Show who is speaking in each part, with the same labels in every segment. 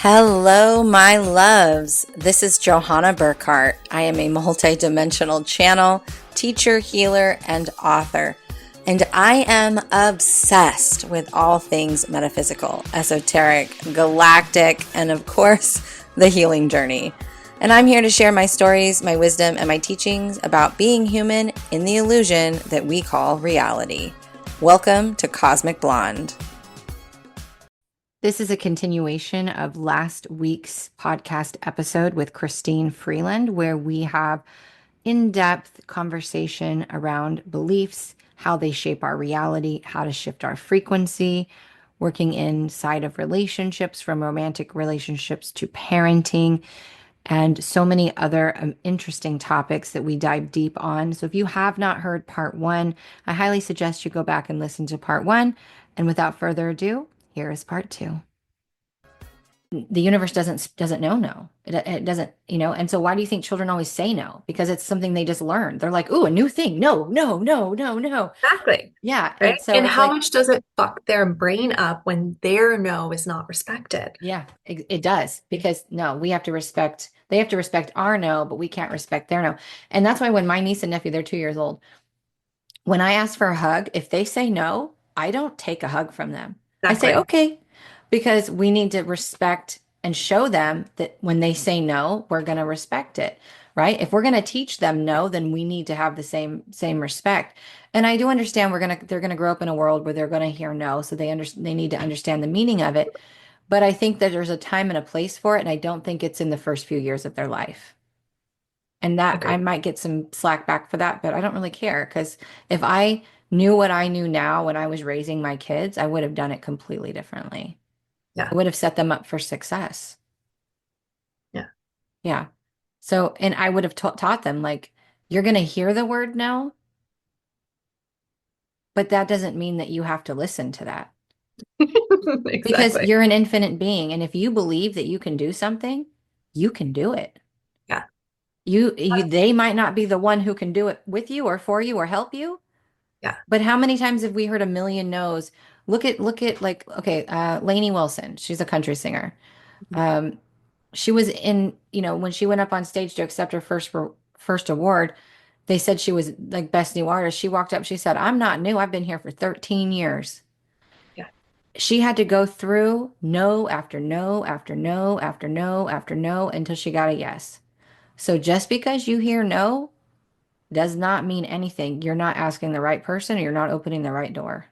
Speaker 1: Hello, my loves. This is Johanna Burkhardt. I am a multidimensional channel, teacher, healer, and author. And I am obsessed with all things metaphysical, esoteric, galactic, and of course, the healing journey. And I'm here to share my stories, my wisdom, and my teachings about being human in the illusion that we call reality. Welcome to Cosmic Blonde. This is a continuation of last week's podcast episode with Kristine Freelund, where we have in-depth conversation around beliefs, how they shape our reality, how to shift our frequency, working inside of relationships, from romantic relationships to parenting, and so many other interesting topics that we dive deep on. So if you have not heard part one, I highly suggest you go back and listen to part one. And without further ado, here is part two. The universe doesn't know no. It doesn't, and so why do you think children always say no? Because it's something they just learned. They're like, ooh, a new thing. No, no, no, no, no.
Speaker 2: Exactly.
Speaker 1: Yeah.
Speaker 2: Right.
Speaker 1: And so
Speaker 2: And
Speaker 1: it's
Speaker 2: how
Speaker 1: like,
Speaker 2: much does it fuck their brain up when their no is not respected?
Speaker 1: yeah, it does. Because no, they have to respect our no, but we can't respect their no. And that's why when my niece and nephew, they're 2 years old, when I ask for a hug, if they say no, I don't take a hug from them. I say,
Speaker 2: Exactly.
Speaker 1: okay, because we need to respect and show them that when they say no, we're going to respect it, right? If we're going to teach them no, then we need to have the same respect. And I do understand they're going to grow up in a world where they're going to hear no, so they need to understand the meaning of it. But I think that there's a time and a place for it, and I don't think it's in the first few years of their life. And that I
Speaker 2: Agreed.
Speaker 1: might get some slack back for that, but I don't really care because if I knew what I knew now when I was raising my kids, I would have done it completely differently. I
Speaker 2: Yeah.
Speaker 1: would have set them up for success.
Speaker 2: Yeah.
Speaker 1: Yeah. So, and I would have taught them like, you're going to hear the word no, but that doesn't mean that you have to listen to that because
Speaker 2: Exactly.
Speaker 1: you're an infinite being. And if you believe that you can do something, you can do it.
Speaker 2: Yeah.
Speaker 1: They might not be the one who can do it with you or for you or help you.
Speaker 2: Yeah.
Speaker 1: But how many times have we heard a million no's? Look at like, okay, Lainey Wilson, she's a country singer. Um, she was in, when she went up on stage to accept her first award, they said she was like best new artist. She walked up, she said, "I'm not new. I've been here for 13 years."
Speaker 2: Yeah.
Speaker 1: She had to go through no after no after no after no after no until she got a yes. So just because you hear no does not mean anything. You're not asking the right person or you're not opening the right door.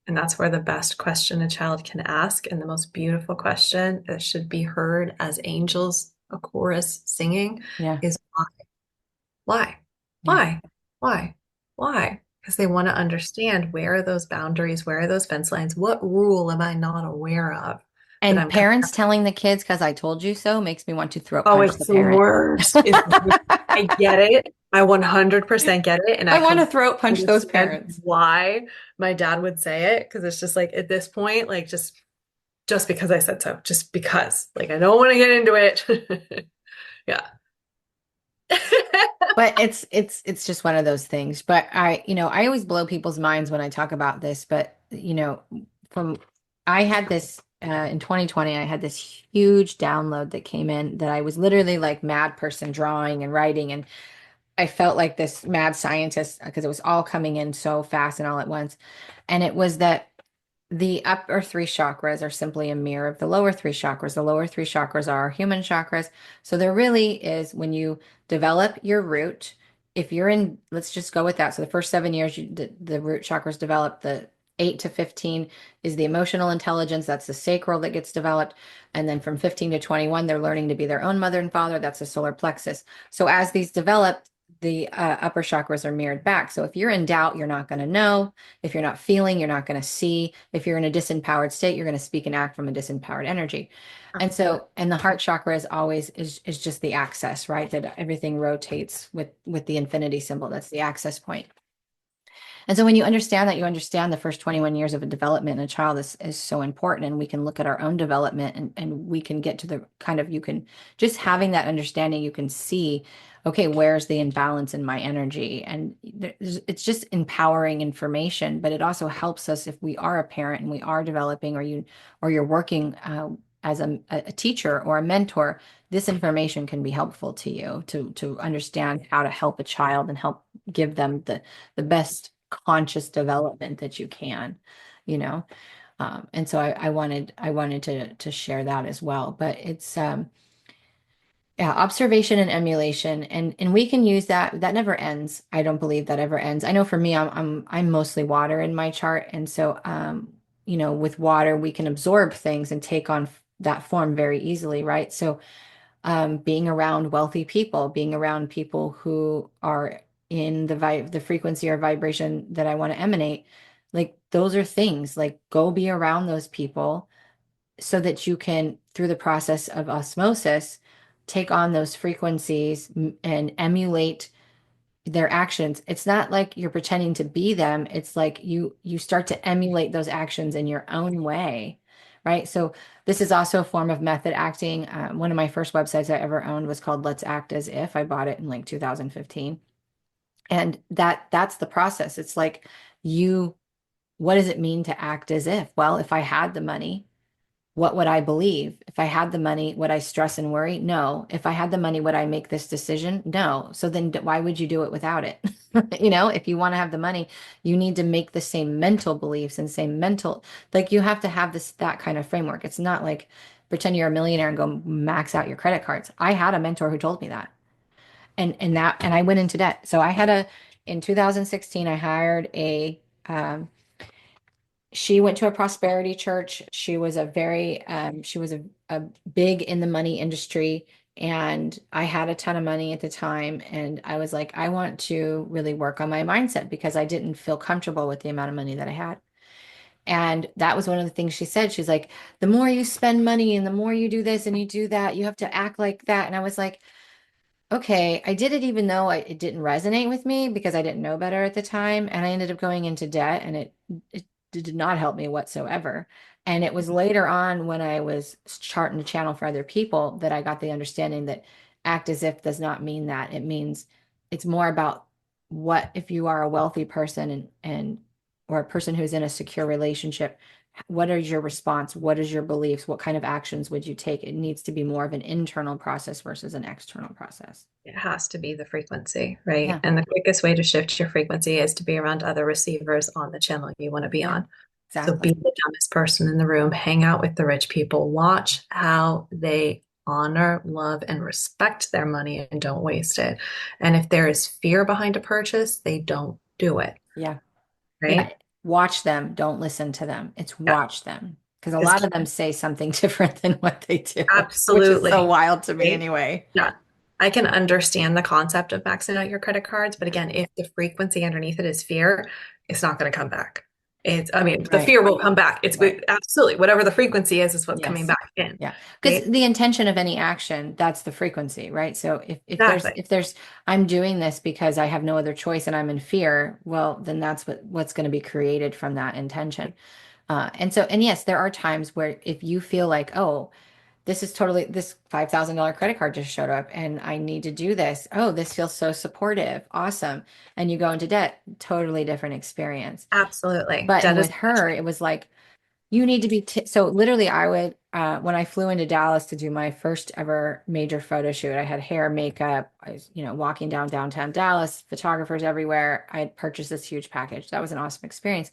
Speaker 2: And that's where the best question a child can ask, and the most beautiful question that should be heard as angels, a chorus singing,
Speaker 1: Yeah.
Speaker 2: is why? Why?
Speaker 1: Yeah.
Speaker 2: Why? Why? Why? Because they want to understand, where are those boundaries? Where are those fence lines? What rule am I not aware of that
Speaker 1: And
Speaker 2: I'm kind
Speaker 1: parents
Speaker 2: of,
Speaker 1: telling the kids because I told you so makes me want to throat
Speaker 2: oh,
Speaker 1: punch the
Speaker 2: it's the
Speaker 1: parent.
Speaker 2: worst. I get it. I 100% get it. And
Speaker 1: I
Speaker 2: I
Speaker 1: want to
Speaker 2: completely
Speaker 1: throat punch those
Speaker 2: understand
Speaker 1: parents.
Speaker 2: why my dad would say it. Because it's just like, at this point, like, just because I said so, just because, like, I don't want to get into it. Yeah.
Speaker 1: But it's just one of those things. But I always blow people's minds when I talk about this. But from I had this in 2020, I had this huge download that came in that I was literally like mad person drawing and writing, and I felt like this mad scientist because it was all coming in so fast and all at once. And it was that the upper three chakras are simply a mirror of the lower three chakras. The lower three chakras are our human chakras. So there really is, when you develop your root, if you're in, let's just go with that. So the first 7 years, the root chakras develop. The 8 to 15 is the emotional intelligence. That's the sacral that gets developed. And then from 15 to 21, they're learning to be their own mother and father. That's the solar plexus. So as these develop, the upper chakras are mirrored back. So if you're in doubt, you're not going to know. If you're not feeling, you're not going to see. If you're in a disempowered state, you're going to speak and act from a disempowered energy. And so, and the heart chakra is always is just the access, right? That everything rotates with the infinity symbol. That's the access point. And so when you understand that, you understand the first 21 years of a development in a child is so important. And we can look at our own development and we can get to the kind of, you can just having that understanding, you can see, okay, where's the imbalance in my energy? And it's just empowering information, but it also helps us if we are a parent and we are developing or you're working as a teacher or a mentor, this information can be helpful to you to understand how to help a child and help give them the best conscious development that you can, you know. And so I wanted to share that as well. But it's yeah, observation and emulation, and we can use that. That never ends. I don't believe that ever ends. I know for me, I'm mostly water in my chart, and so with water we can absorb things and take on that form very easily, right? So being around wealthy people, being around people who are in the frequency or vibration that I want to emanate, like those are things. Like go be around those people so that you can, through the process of osmosis, take on those frequencies and emulate their actions. It's not like you're pretending to be them. It's like you start to emulate those actions in your own way, right? So this is also a form of method acting. One of my first websites I ever owned was called Let's Act As If. I bought it in like 2015. And that's the process. It's like you, what does it mean to act as if? Well, if I had the money, what would I believe? If I had the money, would I stress and worry? No. If I had the money, would I make this decision? No. So then why would you do it without it? If you want to have the money, you need to make the same mental beliefs and same mental, like you have to have that kind of framework. It's not like pretend you're a millionaire and go max out your credit cards. I had a mentor who told me that. And I went into debt. So in 2016, I hired she went to a prosperity church. She was a big in the money industry. And I had a ton of money at the time. And I was like, I want to really work on my mindset because I didn't feel comfortable with the amount of money that I had. And that was one of the things she said. She's like, the more you spend money and the more you do this and you do that, you have to act like that. And I was like, okay, I did it even though it didn't resonate with me because I didn't know better at the time, and I ended up going into debt, and it did not help me whatsoever. And it was later on when I was charting a channel for other people that I got the understanding that act as if does not mean that. It means it's more about what if you are a wealthy person and or a person who's in a secure relationship, what is your response? What is your beliefs? What kind of actions would you take? It needs to be more of an internal process versus an external process.
Speaker 2: It has to be the frequency, right?
Speaker 1: Yeah,
Speaker 2: And the quickest way to shift your frequency is to be around other receivers on the channel you want to be
Speaker 1: yeah,
Speaker 2: on. So be
Speaker 1: exactly.
Speaker 2: the dumbest person in the room, hang out with the rich people, watch how they honor, love, and respect their money and don't waste it. And if there is fear behind a purchase, they don't do it,
Speaker 1: Yeah. Yeah.
Speaker 2: right?
Speaker 1: Watch them. Don't listen to them. It's
Speaker 2: Yeah.
Speaker 1: watch them. Because a
Speaker 2: Because
Speaker 1: lot of them say something different than what they do, which is so
Speaker 2: absolutely,
Speaker 1: wild to me
Speaker 2: right?
Speaker 1: anyway.
Speaker 2: Yeah. I can understand the concept of maxing out your credit cards, but again, if the frequency underneath it is fear, it's not going to come back. I mean, the
Speaker 1: Right.
Speaker 2: fear will come back. It's
Speaker 1: Right.
Speaker 2: absolutely whatever the frequency is what's coming
Speaker 1: Yes.
Speaker 2: back in,
Speaker 1: Yeah. Because
Speaker 2: right?
Speaker 1: the intention of any action, that's the frequency, right? So if there's
Speaker 2: Exactly.
Speaker 1: if there's I'm doing this because I have no other choice and I'm in fear, well, then that's what's going to be created from that intention. And yes, there are times where if you feel like, oh, this $5,000 credit card just showed up and I need to do this. Oh, this feels so supportive. Awesome. And you go into debt, totally different experience.
Speaker 2: Absolutely.
Speaker 1: But and
Speaker 2: Debt
Speaker 1: with
Speaker 2: is
Speaker 1: her, it was like, you need to be so literally I would when I flew into Dallas to do my first ever major photo shoot, I had hair, makeup, I was, walking downtown Dallas, photographers everywhere. I had purchased this huge package. That was an awesome experience.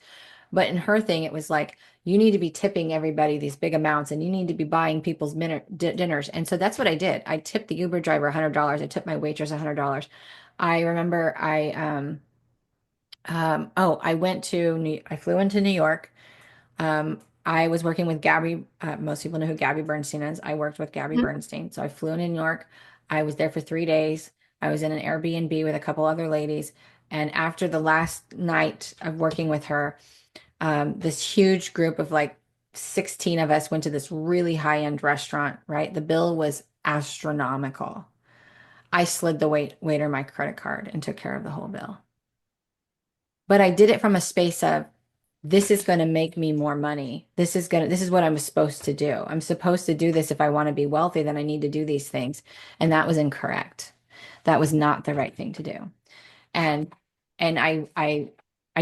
Speaker 1: But in her thing, it was like, you need to be tipping everybody these big amounts and you need to be buying people's dinners. And so that's what I did. I tipped the Uber driver $100. I tipped my waitress $100. I remember I flew into New York. I was working with Gabby. Most people know who Gabby Bernstein is. I worked with Gabby
Speaker 2: Mhm.
Speaker 1: Bernstein. So I flew into New York. I was there for 3 days. I was in an Airbnb with a couple other ladies. And after the last night of working with her, this huge group of like 16 of us went to this really high-end restaurant, right? The bill was astronomical. I slid the waiter my credit card and took care of the whole bill. But I did it from a space of this is going to make me more money. This is what I'm supposed to do. I'm supposed to do this if I want to be wealthy, then I need to do these things. And that was incorrect. That was not the right thing to do. And and I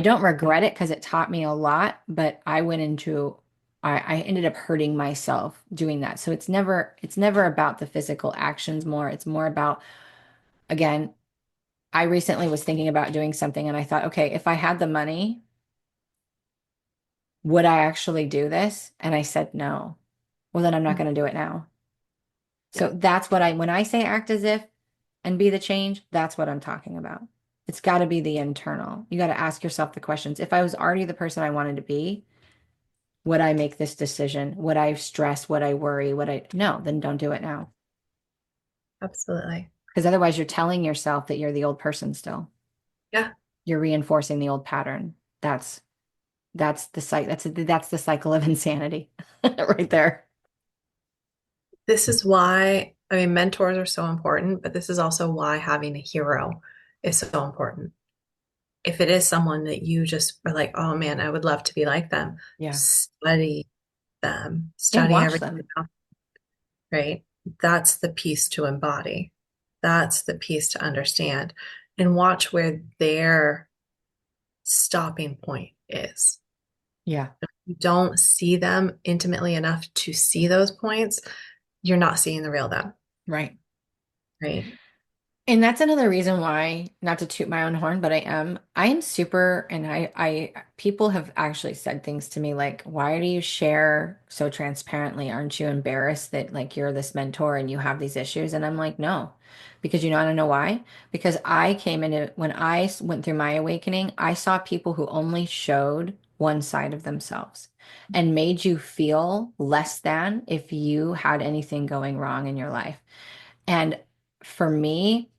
Speaker 1: don't regret it because it taught me a lot, but I ended up hurting myself doing that. So it's never about the physical actions more. It's more about, again, I recently was thinking about doing something and I thought, okay, if I had the money, would I actually do this? And I said no. Well, then I'm not going to do it now. So
Speaker 2: Yeah,
Speaker 1: that's what when I say act as if and be the change, that's what I'm talking about. It's got to be the internal. You got to ask yourself the questions. If I was already the person I wanted to be, would I make this decision? Would I stress? Would I worry? No, then don't do it now.
Speaker 2: absolutely.
Speaker 1: Because otherwise you're telling yourself that you're the old person still.
Speaker 2: Yeah.
Speaker 1: You're reinforcing the old pattern. That's the that's the cycle of insanity right there.
Speaker 2: This is why, I mean, mentors are so important, but this is also why having a hero is so important. If it is someone that you just are like, oh man, I would love to be like them,
Speaker 1: Yeah.
Speaker 2: study them,
Speaker 1: Yeah,
Speaker 2: study
Speaker 1: watch
Speaker 2: everything,
Speaker 1: them.
Speaker 2: right? That's the piece to embody. That's the piece to understand and watch where their stopping point is.
Speaker 1: Yeah,
Speaker 2: You don't see them intimately enough to see those points, you're not seeing the real them,
Speaker 1: right.
Speaker 2: right?
Speaker 1: And that's another reason why, not to toot my own horn, but I am super, and people have actually said things to me like, why do you share so transparently? Aren't you embarrassed that like you're this mentor and you have these issues? And I'm like, no, because you want to know why? Because I came into, when went through my awakening, I saw people who only showed one side of themselves and made you feel less than if you had anything going wrong in your life. And for me,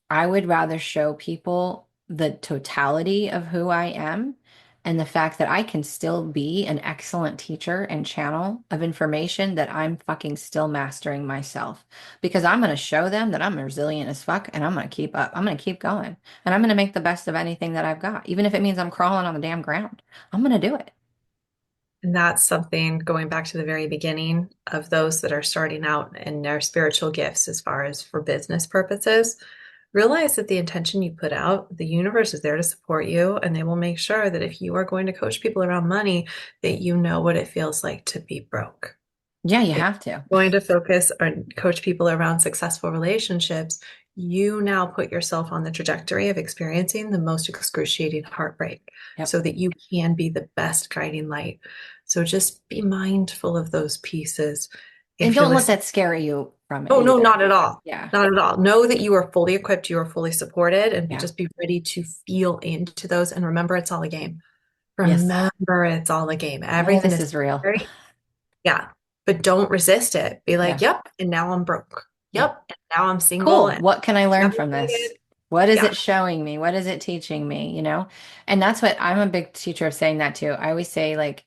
Speaker 1: I would rather show people the totality of who I am and the fact that I can still be an excellent teacher and channel of information that I'm fucking still mastering myself. Because I'm going to show them that I'm resilient as fuck and I'm going to keep up. I'm going to keep going. And I'm going to make the best of anything that I've got. Even if it means I'm crawling on the damn ground, I'm going to do it.
Speaker 2: And that's something going back to the very beginning of those that are starting out in their spiritual gifts, as far as for business purposes. Realize that the intention you put out, the universe is there to support you, and they will make sure that if you are going to coach people around money, that you know what it feels like to be broke.
Speaker 1: Yeah, you
Speaker 2: If
Speaker 1: have to.
Speaker 2: you're going to focus or coach people around successful relationships, you now put yourself on the trajectory of experiencing the most excruciating heartbreak
Speaker 1: Yep.
Speaker 2: so that you can be the best guiding light. So just be mindful of those pieces.
Speaker 1: And
Speaker 2: If you're
Speaker 1: don't let
Speaker 2: listening,
Speaker 1: that scare you from it
Speaker 2: oh, no,
Speaker 1: either.
Speaker 2: not at all.
Speaker 1: Yeah.
Speaker 2: Not at all. Know that you are fully equipped, you are fully supported, and
Speaker 1: Yeah.
Speaker 2: just be ready to feel into those. And remember, it's all a game.
Speaker 1: Yes.
Speaker 2: Remember, it's all a game.
Speaker 1: None of
Speaker 2: Everything
Speaker 1: this
Speaker 2: is
Speaker 1: is real.
Speaker 2: scary. Yeah. But don't resist it. Be like,
Speaker 1: Yeah.
Speaker 2: yep, and now I'm broke.
Speaker 1: Yeah.
Speaker 2: Yep, and now I'm single
Speaker 1: Cool.
Speaker 2: and
Speaker 1: What can I learn from this?
Speaker 2: navigated.
Speaker 1: What is
Speaker 2: Yeah.
Speaker 1: it showing me? What is it teaching me? And that's what I'm a big teacher of saying that too. I always say, like,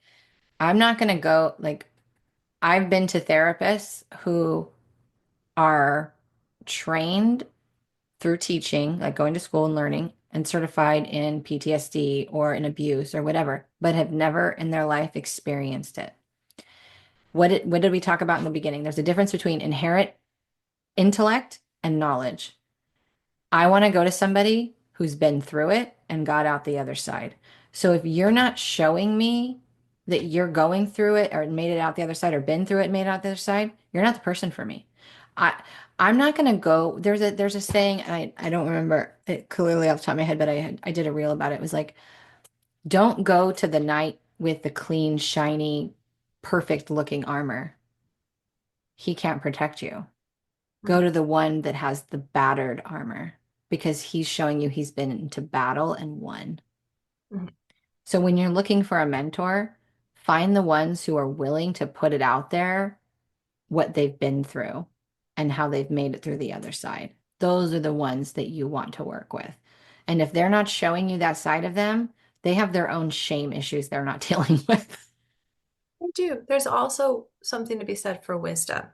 Speaker 1: I'm not going to go, like, I've been to therapists who are trained through teaching, like going to school and learning and certified in PTSD or in abuse or whatever, but have never in their life experienced it. What did we talk about in the beginning? There's a difference between inherent intellect and knowledge. I want to go to somebody who's been through it and got out the other side. So if you're not showing me that you're going through it or made it out the other side or been through it and made it out the other side, you're not the person for me. I I'm not gonna go. There's a saying, and I don't remember it clearly off the top of my head, but I did a reel about it. It was like, don't go to the knight with the clean, shiny, perfect looking armor. He can't protect you. Go to the one that has the battered armor because he's showing you he's been into battle and won.
Speaker 2: Mhm.
Speaker 1: So when you're looking for a mentor, find the ones who are willing to put it out there, what they've been through and how they've made it through the other side. Those are the ones that you want to work with. And if they're not showing you that side of them, they have their own shame issues they're not dealing with.
Speaker 2: I do. There's also something to be said for wisdom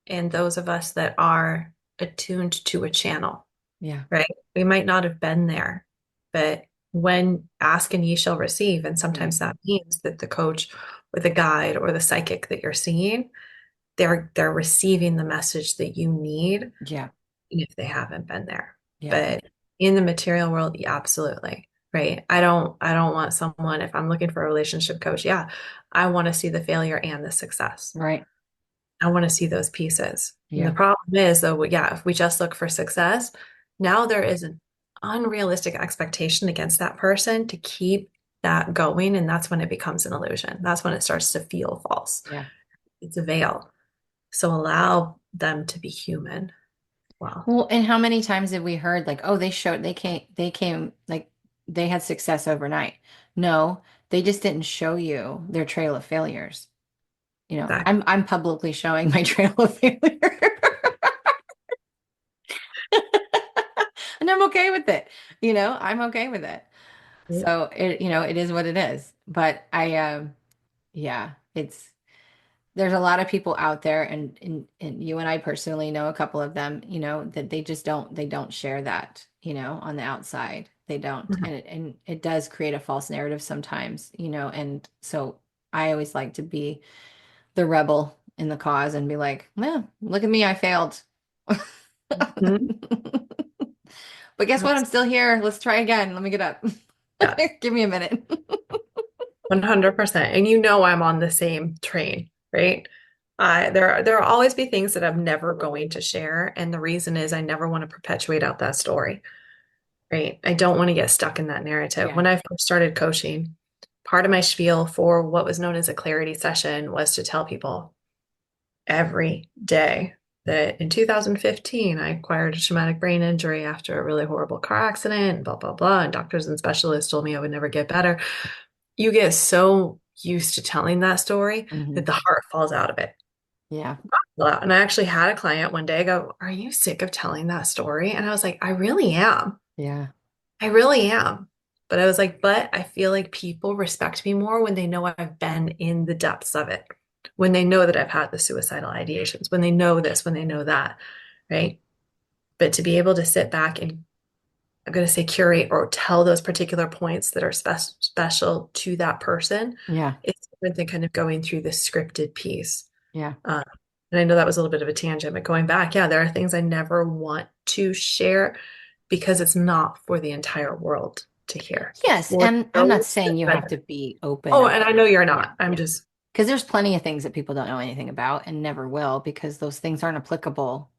Speaker 2: and those of us that are attuned to a channel,
Speaker 1: Yeah.
Speaker 2: right? We might not have been there, but when ask and ye shall receive, and
Speaker 1: Right.
Speaker 2: sometimes that means that the coach or the guide or the psychic that you're seeing, they're receiving the message that you need
Speaker 1: Yeah.
Speaker 2: if they haven't been there.
Speaker 1: Yeah.
Speaker 2: But in the material world, yeah, absolutely. right? I don't want someone, if I'm looking for a relationship coach, yeah, I want to see the failure and the success.
Speaker 1: Right.
Speaker 2: I want to see those pieces. And the
Speaker 1: Yeah.
Speaker 2: problem is, though, yeah, if we just look for success, now there is an unrealistic expectation against that person to keep that going. And that's when it becomes an illusion. That's when it starts to feel false.
Speaker 1: Yeah.
Speaker 2: It's a veil. So allow them to be human. Well,
Speaker 1: Well, and how many times have we heard like, oh, they came like they had success overnight. No, they just didn't show you their trail of failures. You know,
Speaker 2: exactly.
Speaker 1: I'm publicly showing my trail of failure. And I'm okay with it. You know, I'm okay with it. So it, it is what it is. But yeah, there's a lot of people out there and you and I personally know a couple of them, that they don't share that, on the outside. They don't.
Speaker 2: Mhm.
Speaker 1: And it does create a false narrative sometimes, and so I always like to be the rebel in the cause and be like, well, look at me, I failed.
Speaker 2: Mhm.
Speaker 1: But guess what? I'm still here. Let's try again. Let me get up.
Speaker 2: Yeah,
Speaker 1: Give me a minute.
Speaker 2: 100%. And you know I'm on the same train, right? There will always be things that I'm never going to share. And the reason is I never want to perpetuate out that story, right? I don't want to get stuck in that narrative.
Speaker 1: Yeah.
Speaker 2: When I first started coaching, part of my spiel for what was known as a clarity session was to tell people every day that in 2015, I acquired a traumatic brain injury after a really horrible car accident, blah, blah, blah. And doctors and specialists told me I would never get better. You get so used to telling that story
Speaker 1: Hmm.
Speaker 2: that the heart falls out of it.
Speaker 1: Yeah.
Speaker 2: And I actually had a client one day go, "Are you sick of telling that story?" And I was like, "I really am.
Speaker 1: Yeah.
Speaker 2: I really am." But I was like, "But I feel like people respect me more when they know I've been in the depths of it, when they know that I've had the suicidal ideations, when they know this, when they know that, right?" But to be able to sit back and I'm going to say curate or tell those particular points that are special to that person.
Speaker 1: Yeah.
Speaker 2: It's different than kind of going through the scripted piece.
Speaker 1: Yeah.
Speaker 2: Uh, and I know that was a little bit of a tangent, but going back, yeah, there are things I never want to share because it's not for the entire world to hear. It's
Speaker 1: Yes,
Speaker 2: for
Speaker 1: and I'm not
Speaker 2: those
Speaker 1: saying you have
Speaker 2: that
Speaker 1: to be open
Speaker 2: oh,
Speaker 1: about
Speaker 2: and I know you're
Speaker 1: yeah,
Speaker 2: not. I'm
Speaker 1: yeah.
Speaker 2: just,
Speaker 1: Because there's plenty of things that people don't know anything about and never will because those things aren't applicable,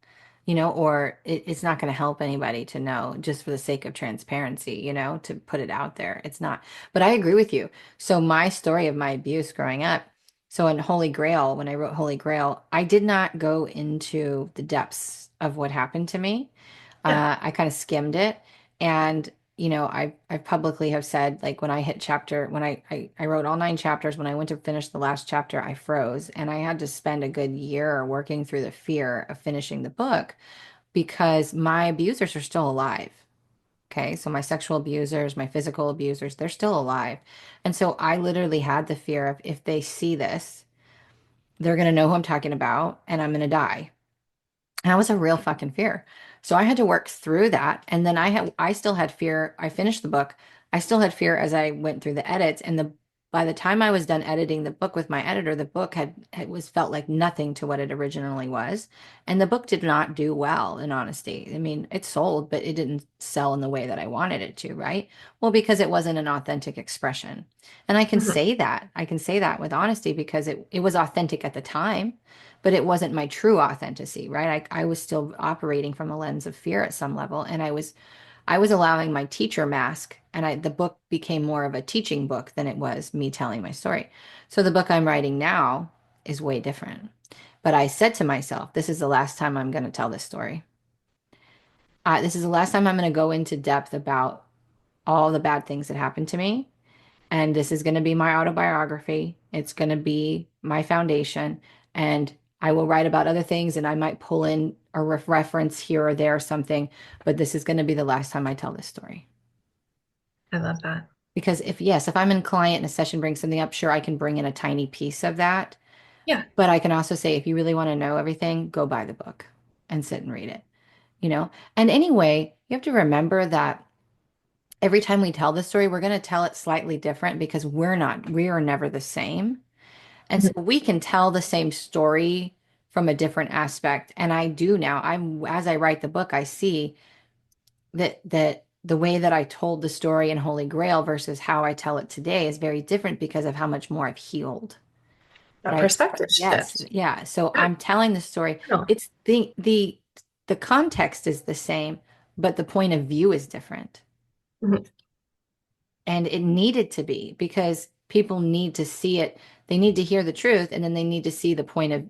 Speaker 1: or it's not going to help anybody to know just for the sake of transparency, to put it out there. It's not. But I agree with you. So my story of my abuse growing up, so in Holy Grail, when I wrote Holy Grail, I did not go into the depths of what happened to me.
Speaker 2: yeah,
Speaker 1: I kind of skimmed it. And, I publicly have said, like, when I hit chapter, when I wrote all 9 chapters, when I went to finish the last chapter, I froze. And I had to spend a good year working through the fear of finishing the book because my abusers are still alive. Okay. So my sexual abusers, my physical abusers, they're still alive. And so I literally had the fear of if they see this, they're going to know who I'm talking about and I'm going to die. And that was a real fucking fear. So I had to work through that. And then I still had fear. I finished the book. I still had fear as I went through the edits. And by the time I was done editing the book with my editor, the book had felt like nothing to what it originally was. And the book did not do well, in honesty. I mean, it sold, but it didn't sell in the way that I wanted it to, right? Well, because it wasn't an authentic expression. And I can
Speaker 2: mhm,
Speaker 1: say that. I can say that with honesty because it was authentic at the time, but it wasn't my true authenticity, right? I was still operating from a lens of fear at some level, and I was allowing my teacher mask, and the book became more of a teaching book than it was me telling my story. So the book I'm writing now is way different. But I said to myself, this is the last time I'm going to tell this story. This is the last time I'm going to go into depth about all the bad things that happened to me. And this is going to be my autobiography. It's going to be my foundation. And I will write about other things and I might pull in a reference here or there or something. But this is going to be the last time I tell this story.
Speaker 2: I love that.
Speaker 1: Because if I'm in client and a session brings something up, sure, I can bring in a tiny piece of that.
Speaker 2: Yeah.
Speaker 1: But I can also say, if you really want to know everything, go buy the book and sit and read it, you know? And anyway, you have to remember that every time we tell the story, we're going to tell it slightly different because we are never the same. And so
Speaker 2: Mhm.
Speaker 1: we can tell the same story from a different aspect. And I do now. As I write the book, I see that the way that I told the story in Holy Grail versus how I tell it today is very different because of how much more I've healed,
Speaker 2: That
Speaker 1: right?
Speaker 2: perspective
Speaker 1: Yes,
Speaker 2: shift.
Speaker 1: yeah. So
Speaker 2: Yeah.
Speaker 1: I'm telling the story.
Speaker 2: No.
Speaker 1: It's the context is the same, but the point of view is different.
Speaker 2: Mhm.
Speaker 1: And it needed to be because people need to see it. They need to hear the truth, and then they need to see the point of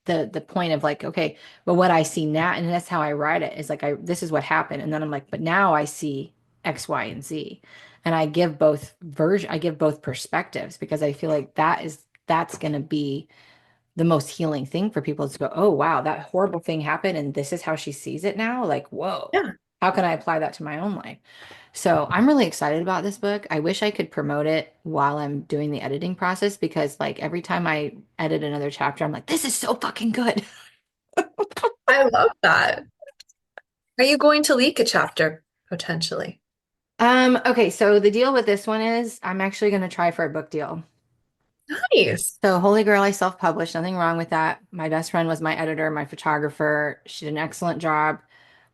Speaker 1: the point of like, okay, but what I see now, and that's how I write it, is like this is what happened. And then I'm like, but now I see X, Y, and Z. And I give both perspectives because I feel like that's gonna be the most healing thing for people is to go, oh wow, that horrible thing happened and this is how she sees it now. Like, whoa,
Speaker 2: Yeah.
Speaker 1: how can I apply that to my own life? So I'm really excited about this book. I wish I could promote it while I'm doing the editing process because like every time I edit another chapter, I'm like, this is so fucking good.
Speaker 2: I love that. Are you going to leak a chapter potentially?
Speaker 1: Okay, so the deal with this one is I'm actually going to try for a book deal.
Speaker 2: Nice.
Speaker 1: So Holy Girl, I self-published, nothing wrong with that. My best friend was my editor, my photographer. She did an excellent job.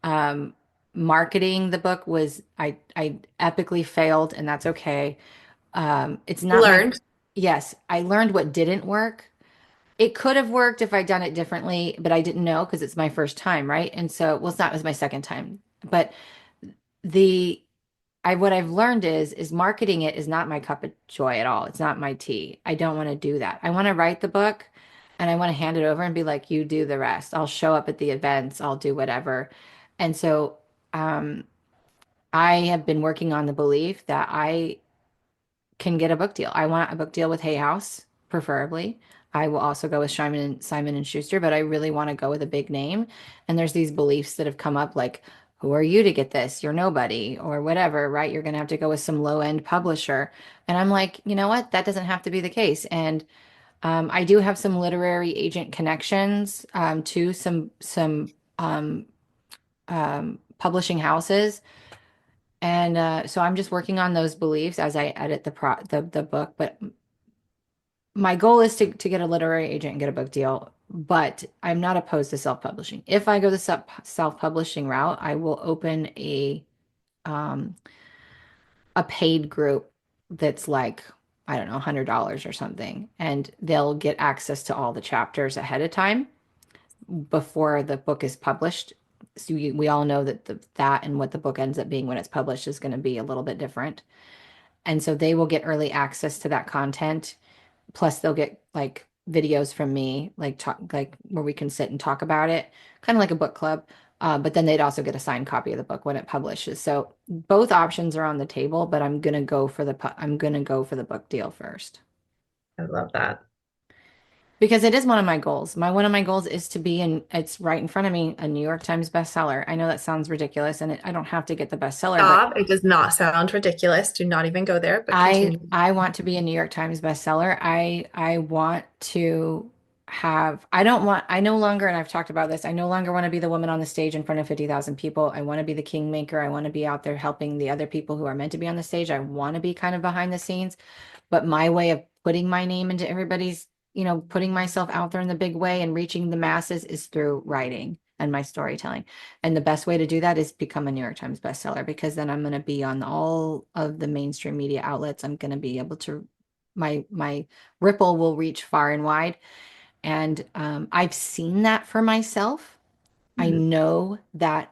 Speaker 1: Um, Marketing the book was I epically failed, and that's okay. It's not my
Speaker 2: Learned.
Speaker 1: yes, I learned what didn't work. It could have worked if I'd done it differently, but I didn't know because it's my first time, right? And so, well, it's not, it was my second time. But the I what I've learned is marketing it is not my cup of joy at all. It's not my tea. I don't want to do that. I want to write the book and I want to hand it over and be like, you do the rest. I'll show up at the events, I'll do whatever. And so um I have been working on the belief that I can get a book deal. I want a book deal with Hay House, preferably. I will also go with Simon and Schuster, but I really want to go with a big name. And there's these beliefs that have come up like, who are you to get this? You're nobody or whatever, right? You're going to have to go with some low-end publisher. And I'm like, you know what? That doesn't have to be the case. And I do have some literary agent connections to some publishing houses. And so I'm just working on those beliefs as I edit the book. But my goal is to get a literary agent and get a book deal, but I'm not opposed to self-publishing. If I go the self-publishing route, I will open um a paid group that's like, I don't know, $100 or something, and they'll get access to all the chapters ahead of time before the book is published. So we all know that that and what the book ends up being when it's published is going to be a little bit different. And so they will get early access to that content. Plus, they'll get like videos from me, like talk, like where we can sit and talk about it, kind of like a book club. But then they'd also get a signed copy of the book when it publishes. So both options are on the table, but I'm gonna go for the book deal first
Speaker 2: I love that.
Speaker 1: because it is one of my goals. One of my goals is to be in. It's right in front of me, a New York Times bestseller. I know that sounds ridiculous, and I don't have to get the bestseller, but
Speaker 2: Stop. It does not sound ridiculous. Do not even go there, but continue.
Speaker 1: I want to be a New York Times bestseller. I want to have I don't want I no longer, and I've talked about this, I no longer want to be the woman on the stage in front of 50,000 people. I want to be the kingmaker. I want to be out there helping the other people who are meant to be on the stage. I want to be kind of behind the scenes, but my way of putting my name into everybody's, putting myself out there in the big way and reaching the masses is through writing and my storytelling. And the best way to do that is become a New York Times bestseller because then I'm going to be on all of the mainstream media outlets. I'm going to be able to my ripple will reach far and wide. And I've seen that for myself. I
Speaker 2: Mhm.
Speaker 1: know that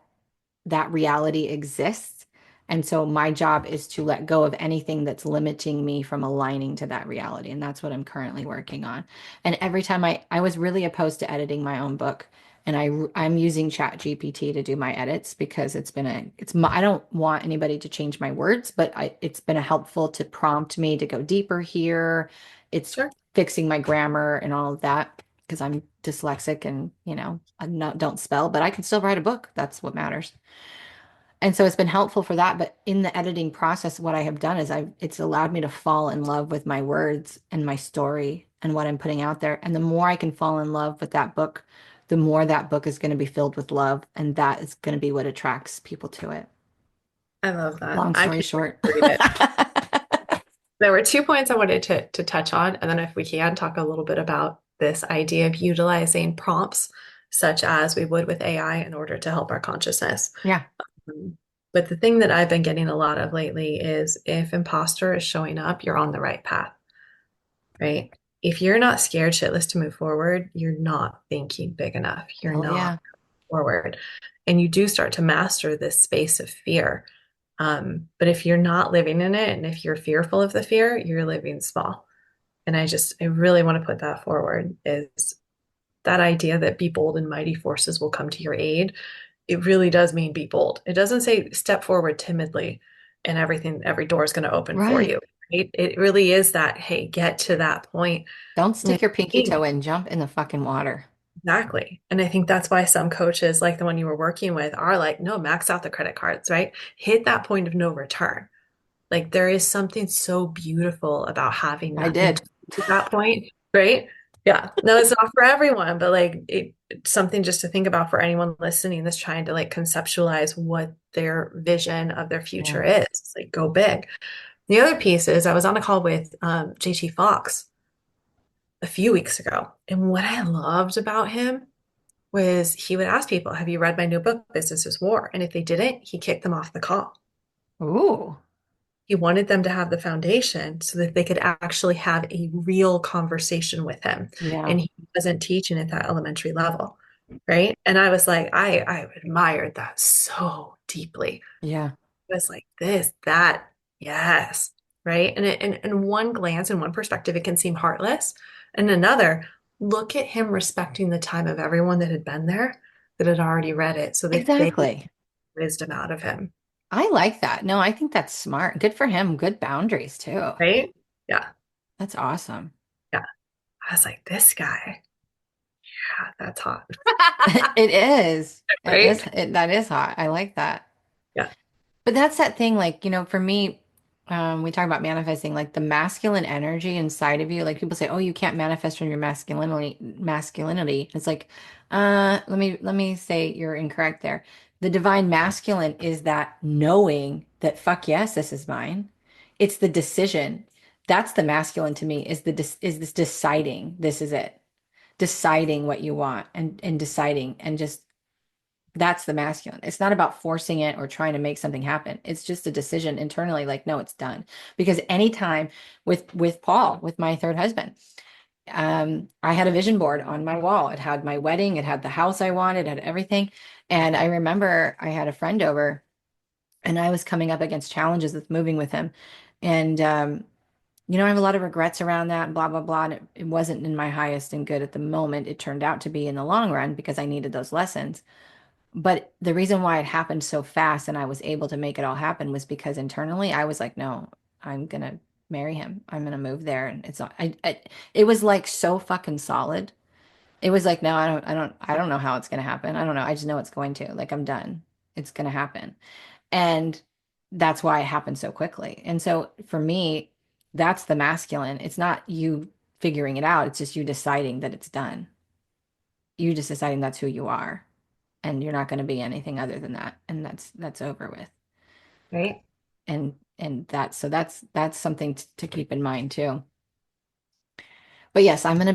Speaker 1: that reality exists. And so my job is to let go of anything that's limiting me from aligning to that reality. And that's what I'm currently working on. And every time I was really opposed to editing my own book. And I'm using Chat GPT to do my edits because I don't want anybody to change my words, but it's been a helpful to prompt me to go deeper here. It's
Speaker 2: Sure.
Speaker 1: fixing my grammar and all of that because I'm dyslexic and, don't spell, but I can still write a book. That's what matters. And so it's been helpful for that. But in the editing process, what I have done is it's allowed me to fall in love with my words and my story and what I'm putting out there. And the more I can fall in love with that book, the more that book is going to be filled with love. And that is going to be what attracts people to it.
Speaker 2: I love that.
Speaker 1: Long
Speaker 2: I
Speaker 1: story
Speaker 2: can't wait
Speaker 1: short.
Speaker 2: to read it. There were 2 points I wanted to touch on, and then if we can talk a little bit about this idea of utilizing prompts, such as we would with AI, in order to help our consciousness.
Speaker 1: Yeah.
Speaker 2: Um, But the thing that I've been getting a lot of lately is if imposter is showing up, you're on the right path, right? If you're not scared shitless to move forward, you're not thinking big enough. You're
Speaker 1: Hell
Speaker 2: not
Speaker 1: yeah.
Speaker 2: forward. And you do start to master this space of fear. But if you're not living in it and if you're fearful of the fear, you're living small. And I really want to put that forward is that idea that be bold and mighty forces will come to your aid. It really does mean be bold. It doesn't say step forward timidly and every door is going to open for
Speaker 1: Right.
Speaker 2: you. It really is that, hey, get to that point.
Speaker 1: Don't
Speaker 2: And I
Speaker 1: stick your pinky toe
Speaker 2: think
Speaker 1: in, jump in the fucking water.
Speaker 2: exactly. And I think that's why some coaches, like the one you were working with, are like, no, max out the credit cards, right? Hit that point of no return. Like there is something so beautiful about having
Speaker 1: I
Speaker 2: nothing
Speaker 1: did.
Speaker 2: to lose at that point, right? Yeah. No, it's not for everyone, but like it's something just to think about for anyone listening that's trying to like conceptualize what their vision of their
Speaker 1: Yeah.
Speaker 2: future is. It's like go big. The other piece is I was on a call with JT Fox a few weeks ago, and what I loved about him was he would ask people, "Have you read my new book, Business is War?" And if they didn't, he kicked them off the call.
Speaker 1: Ooh.
Speaker 2: He wanted them to have the foundation so that they could actually have a real conversation with him.
Speaker 1: Yeah.
Speaker 2: And he wasn't teaching at that elementary level, right? And I was like, I admired that so deeply.
Speaker 1: Yeah.
Speaker 2: I was like, this, that, yes, right? And one glance and one perspective, it can seem heartless. And another, look at him respecting the time of everyone that had been there, that had already read it, so that they get
Speaker 1: Exactly.
Speaker 2: wisdom out of him,
Speaker 1: I like that. No, I think that's smart. Good for him. Good boundaries too.
Speaker 2: right? Yeah,
Speaker 1: That's awesome.
Speaker 2: yeah. I was like, this guy, yeah, that's hot,
Speaker 1: It is.
Speaker 2: right?
Speaker 1: That is hot. I like that.
Speaker 2: Yeah,
Speaker 1: But that's that thing, like, for me, we talk about manifesting, like the masculine energy inside of you. Like people say, oh, you can't manifest from your masculinity. It's like, let me say you're incorrect there. The divine masculine is that knowing that fuck yes, this is mine. It's the decision. That's the masculine to me, is this deciding this is it. Deciding what you want and deciding and just that's the masculine. It's not about forcing it or trying to make something happen. It's just a decision internally, like, no, it's done. Because anytime with Paul, with my third husband, I had a vision board on my wall. It had my wedding, it had the house I wanted, it had everything. And I remember I had a friend over and I was coming up against challenges with moving with him. And I have a lot of regrets around that, blah, blah, blah. And it wasn't in my highest and good at the moment. It turned out to be in the long run because I needed those lessons. But the reason why it happened so fast and I was able to make it all happen was because internally I was like, no, I'm gonna marry him. I'm gonna move there. And it's not, it was like so fucking solid. It was like, no, I don't know how it's gonna happen. I don't know. I just know it's going to. Like, I'm done. It's gonna happen. And that's why it happened so quickly. And so for me, that's the masculine. It's not you figuring it out. It's just you deciding that it's done. You just deciding that's who you are and you're not going to be anything other than that, and that's over with.
Speaker 2: right?
Speaker 1: And that's something to keep in mind too. But yes, I'm going to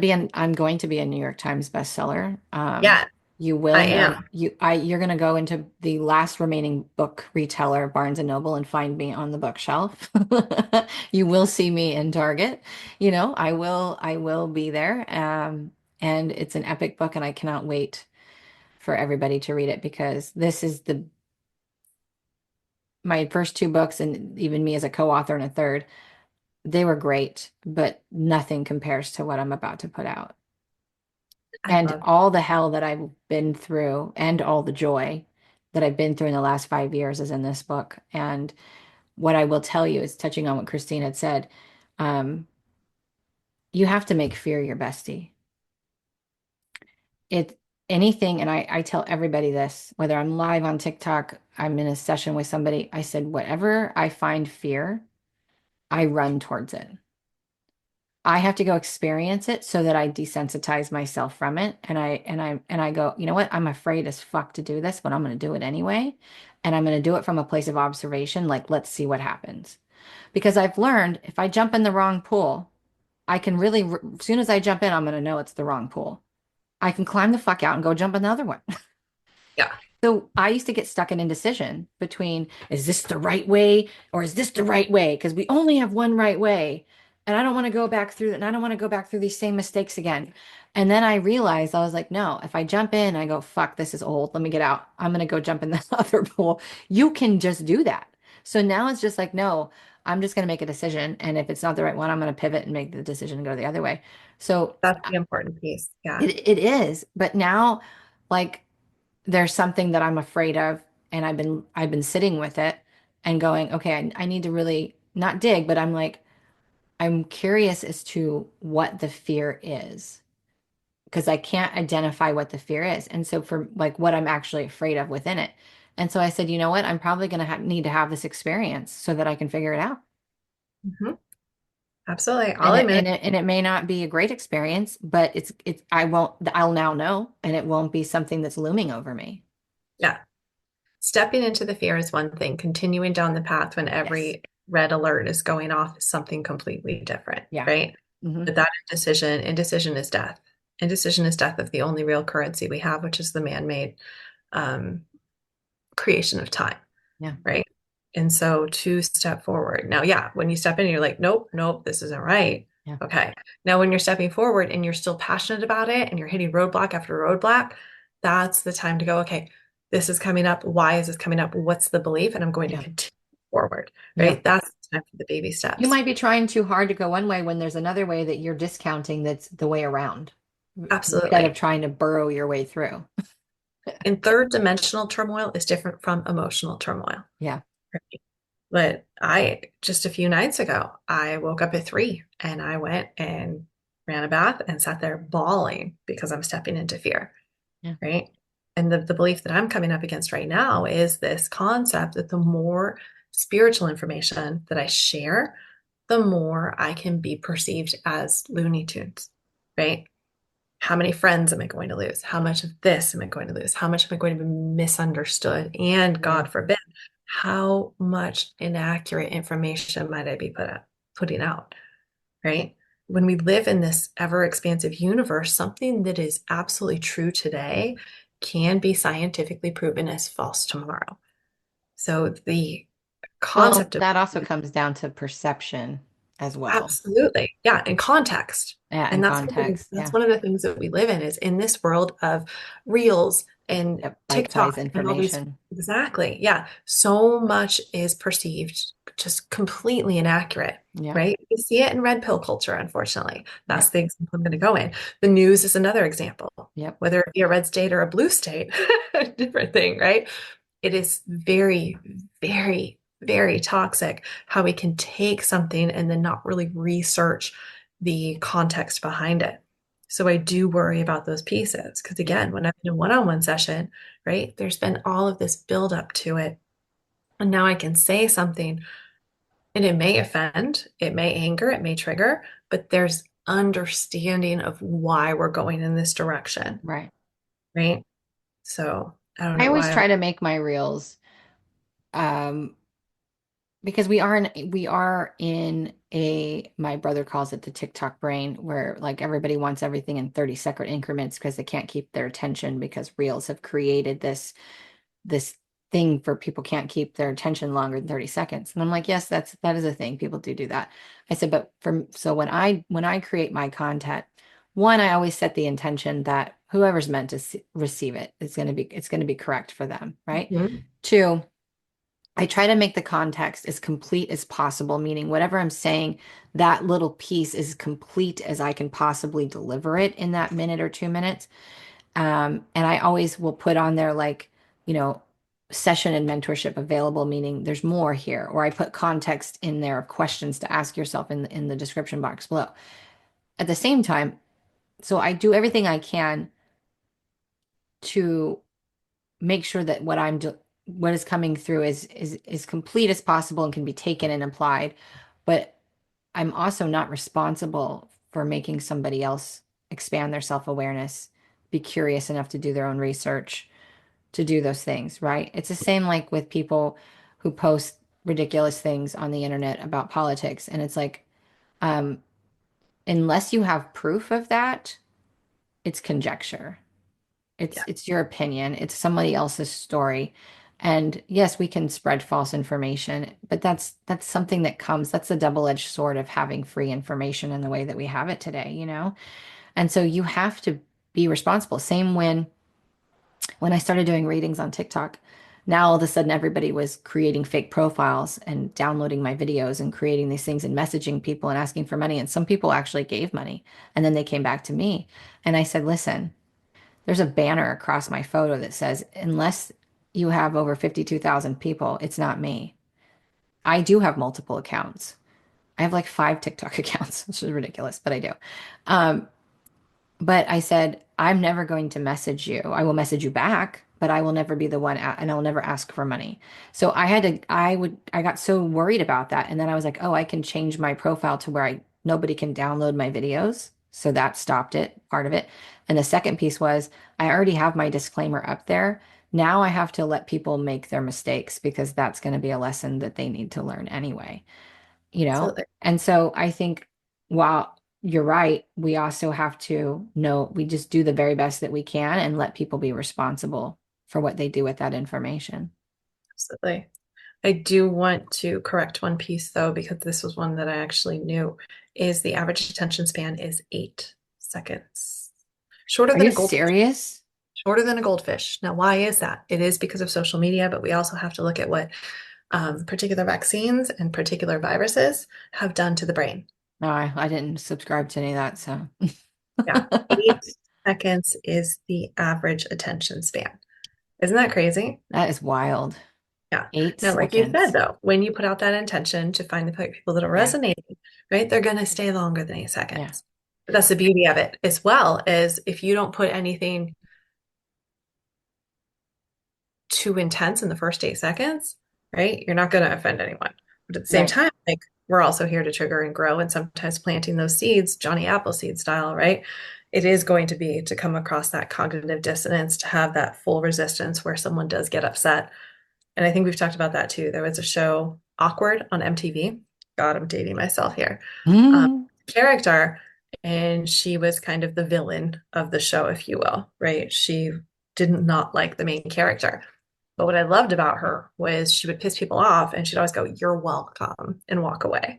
Speaker 1: be a New York Times bestseller.
Speaker 2: Yeah,
Speaker 1: You
Speaker 2: I
Speaker 1: will know
Speaker 2: am.
Speaker 1: you're going to go into the last remaining book retailer, Barnes and Noble, and find me on the bookshelf. You will see me in Target. I will be there. And it's an epic book, and I cannot wait for everybody to read it because this is the my first two books, and even me as a co-author in a third, they were great, but nothing compares to what I'm about to put out.
Speaker 2: I
Speaker 1: And
Speaker 2: love
Speaker 1: all the hell that I've been through and all the joy that I've been through in the last 5 years is in this book. And what I will tell you is touching on what Kristine had said, um, you have to make fear your bestie. It anything, and I tell everybody this, whether I'm live on TikTok, I'm in a session with somebody, I said, whatever I find fear, I run towards it. I have to go experience it so that I desensitize myself from it. And I go, you know what? I'm afraid as fuck to do this, but I'm going to do it anyway. And I'm going to do it from a place of observation. Like, let's see what happens. Because I've learned if I jump in the wrong pool, I can really, as soon as I jump in, I'm going to know it's the wrong pool. I can climb the fuck out and go jump in the other one.
Speaker 2: yeah.
Speaker 1: So I used to get stuck in indecision between, is this the right way or is this the right way? Because we only have one right way. And I don't want to go back through that. And I don't want to go back through these same mistakes again. And then I realized I was like, no, if I jump in, I go, fuck, this is old. Let me get out. I'm going to go jump in the other pool. You can just do that. So now it's just like, no, I'm just going to make a decision. And if it's not the right one, I'm going to pivot and make the decision and go the other way. So
Speaker 2: That's the important piece. Yeah.
Speaker 1: it is. But now, like, there's something that I'm afraid of, and I've been sitting with it and going, okay, I need to really not dig, but I'm like, I'm curious as to what the fear is because I can't identify what the fear is. And so for like what I'm actually afraid of within it. And so I said, you know what? I'm probably going to need to have this experience so that I can figure it out.
Speaker 2: Hmm. Absolutely. I'll
Speaker 1: And it,
Speaker 2: admit
Speaker 1: and it, and it may not be a great experience, but I'll now know, and it won't be something that's looming over me.
Speaker 2: yeah. Stepping into the fear is one thing. Continuing down the path when
Speaker 1: Yes.
Speaker 2: every red alert is going off is something completely different,
Speaker 1: Yeah.
Speaker 2: right?
Speaker 1: Hmm.
Speaker 2: But that indecision is death. Indecision is death of the only real currency we have, which is the man-made um, creation of time,
Speaker 1: Yeah.
Speaker 2: right? And so to step forward. Now, yeah, when you step in, you're like, nope, nope, this isn't right.
Speaker 1: Yeah.
Speaker 2: Okay. Now, when you're stepping forward and you're still passionate about it and you're hitting roadblock after roadblock, that's the time to go, okay, this is coming up. Why is this coming up? What's the belief? And I'm going to
Speaker 1: Yeah.
Speaker 2: continue forward,
Speaker 1: Yeah.
Speaker 2: right? That's the time for the baby
Speaker 1: You
Speaker 2: steps.
Speaker 1: might be trying too hard to go one way when there's another way that you're discounting that's the way around instead of
Speaker 2: Absolutely.
Speaker 1: trying to burrow your way through.
Speaker 2: And third dimensional turmoil is different from emotional turmoil.
Speaker 1: Yeah.
Speaker 2: Right? But just a few nights ago, I woke up at 3 and I went and ran a bath and sat there bawling because I'm stepping into fear,
Speaker 1: Yeah.
Speaker 2: right? And the belief that I'm coming up against right now is this concept that the more spiritual information that I share, the more I can be perceived as Looney Tunes, right? How many friends am I going to lose? How much of this am I going to lose? How much am I going to be misunderstood? And
Speaker 1: Yeah.
Speaker 2: God forbid, how much inaccurate information might I be putting out, right? When we live in this ever expansive universe, something that is absolutely true today can be scientifically proven as false tomorrow. So the
Speaker 1: Well,
Speaker 2: concept of
Speaker 1: that also comes down to perception as well.
Speaker 2: absolutely. Yeah, and context.
Speaker 1: Yeah,
Speaker 2: And
Speaker 1: and context.
Speaker 2: that's
Speaker 1: Yeah.
Speaker 2: one of the things that we live in is in this world of reels and
Speaker 1: Yep. Bite-sized
Speaker 2: TikTok and all these.
Speaker 1: information.
Speaker 2: Exactly. Yeah. So much is perceived just completely inaccurate,
Speaker 1: Yep.
Speaker 2: right? You see it in red pill culture, unfortunately. That's
Speaker 1: Yep.
Speaker 2: the example I'm going to go in. The news is another example,
Speaker 1: Yep.
Speaker 2: whether it be a red state or a blue state, different thing, right? It is very, very, very toxic how we can take something and then not really research the context behind it. So I do worry about those pieces because
Speaker 1: Yeah.
Speaker 2: again, when I'm in a one-on-one session, right, there's been all of this build up to it. And now I can say something and it may offend, it may anger, it may trigger, but there's understanding of why we're going in this direction,
Speaker 1: Right.
Speaker 2: right? So I don't
Speaker 1: I
Speaker 2: know
Speaker 1: always
Speaker 2: why.
Speaker 1: try to make my reels um because we are in a my brother calls it the TikTok brain where like everybody wants everything in 30-second increments because they can't keep their attention because reels have created this thing for people can't keep their attention longer than 30 seconds. And I'm like, yes, that is a thing. People do that. I said, but so when I create my content, one, I always set the intention that whoever's meant to receive it, it's going to be correct for them, right?
Speaker 2: Mhm.
Speaker 1: Two, I try to make the context as complete as possible, meaning whatever I'm saying, that little piece is complete as I can possibly deliver it in that minute or 2 minutes. And I always will put on there like, you know, session and mentorship available, meaning there's more here, or I put context in there of questions to ask yourself in the description box below. At the same time, so I do everything I can to make sure that what is coming through is complete as possible and can be taken and applied. But I'm also not responsible for making somebody else expand their self-awareness, be curious enough to do their own research, to do those things, right? It's the same like with people who post ridiculous things on the internet about politics. And it's like, um, unless you have proof of that, it's conjecture.
Speaker 2: Yeah.
Speaker 1: It's your opinion. It's somebody else's story. And yes, we can spread false information, but that's something that comes, that's a double-edged sword of having free information in the way that we have it today, you know? And so you have to be responsible. Same when I started doing readings on TikTok, now all of a sudden everybody was creating fake profiles and downloading my videos and creating these things and messaging people and asking for money. And some people actually gave money. And then they came back to me and I said, listen, there's a banner across my photo that says, unless you have over 52,000 people, it's not me. I do have multiple accounts. I have like 5 TikTok accounts, which is ridiculous, but I do. Um, but I said, I'm never going to message you. I will message you back, but I will never be the one, and I will never ask for money. So I got so worried about that. And then I was like, oh, I can change my profile to where nobody can download my videos. So that stopped it, part of it. And the second piece was I already have my disclaimer up there. Now I have to let people make their mistakes because that's going to be a lesson that they need to learn anyway, you know?
Speaker 2: Absolutely.
Speaker 1: And so I think while you're right, we also have to know we just do the very best that we can and let people be responsible for what they do with that information.
Speaker 2: Absolutely. I do want to correct one piece though, because this was one that I actually knew, is the average attention span is 8 seconds. Shorter
Speaker 1: Are
Speaker 2: than
Speaker 1: you
Speaker 2: a goldfish.
Speaker 1: serious?
Speaker 2: Shorter than a goldfish. Now, why is that? It is because of social media, but we also have to look at what particular vaccines and particular viruses have done to the brain.
Speaker 1: No, I didn't subscribe to any of that, so
Speaker 2: Yeah, 8 seconds is the average attention span. Isn't that crazy?
Speaker 1: that is wild.
Speaker 2: Yeah.
Speaker 1: Eight
Speaker 2: Now, like you said,
Speaker 1: seconds.
Speaker 2: though, when you put out that intention to find the people that are
Speaker 1: Yeah,
Speaker 2: resonating, right, they're going to stay longer than eight
Speaker 1: yeah.
Speaker 2: seconds. But that's the beauty of it, as well as if you don't put anything too intense in the first 8 seconds, right, you're not going to offend anyone. But at the same
Speaker 1: Right.
Speaker 2: time, like we're also here to trigger and grow, and sometimes planting those seeds, Johnny Appleseed style, right? It is going to be to come across that cognitive dissonance, to have that full resistance where someone does get upset. And I think we've talked about that too. There was a show, Awkward, on MTV. God, I'm dating myself here. Um,
Speaker 1: Mm.
Speaker 2: Character, and she was kind of the villain of the show, if you will, right? She did not like the main character. But what I loved about her was she would piss people off and she'd always go, "You're welcome," and walk away,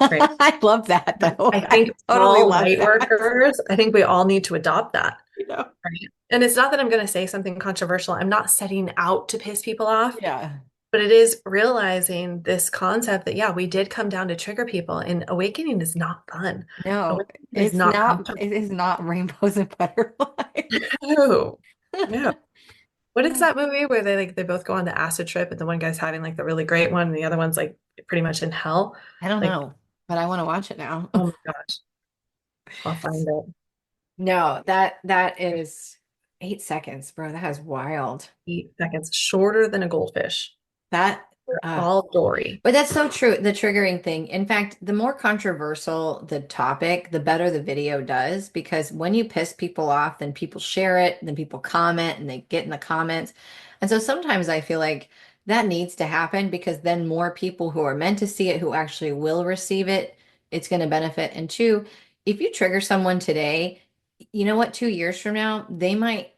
Speaker 2: right?
Speaker 1: I love that though.
Speaker 2: I
Speaker 1: I
Speaker 2: think
Speaker 1: totally
Speaker 2: all
Speaker 1: love
Speaker 2: light
Speaker 1: that.
Speaker 2: workers, I think we all need to adopt that.
Speaker 1: You know?
Speaker 2: Right? And it's not that I'm going to say something controversial. I'm not setting out to piss people off.
Speaker 1: Yeah.
Speaker 2: But it is realizing this concept that, yeah, we did come down to trigger people, and awakening is not fun.
Speaker 1: No,
Speaker 2: Awakening is not
Speaker 1: it
Speaker 2: comfortable.
Speaker 1: is not rainbows and butterflies.
Speaker 2: No, no. What is that movie where they both go on the acid trip and the one guy's having like the really great one and the other one's like pretty much in hell?
Speaker 1: I don't
Speaker 2: Like,
Speaker 1: know, but I want to watch it now.
Speaker 2: oh my gosh, I'll find it.
Speaker 1: No, that is 8 seconds, bro. That is wild.
Speaker 2: 8 seconds, shorter than a goldfish.
Speaker 1: That
Speaker 2: They're
Speaker 1: uh
Speaker 2: all dory.
Speaker 1: But that's so true, the triggering thing. In fact, the more controversial the topic, the better the video does, because when you piss people off, then people share it, then people comment and they get in the comments. And so sometimes I feel like that needs to happen because then more people who are meant to see it, who actually will receive it, it's going to benefit. And two, if you trigger someone today, you know what, 2 years from now, they might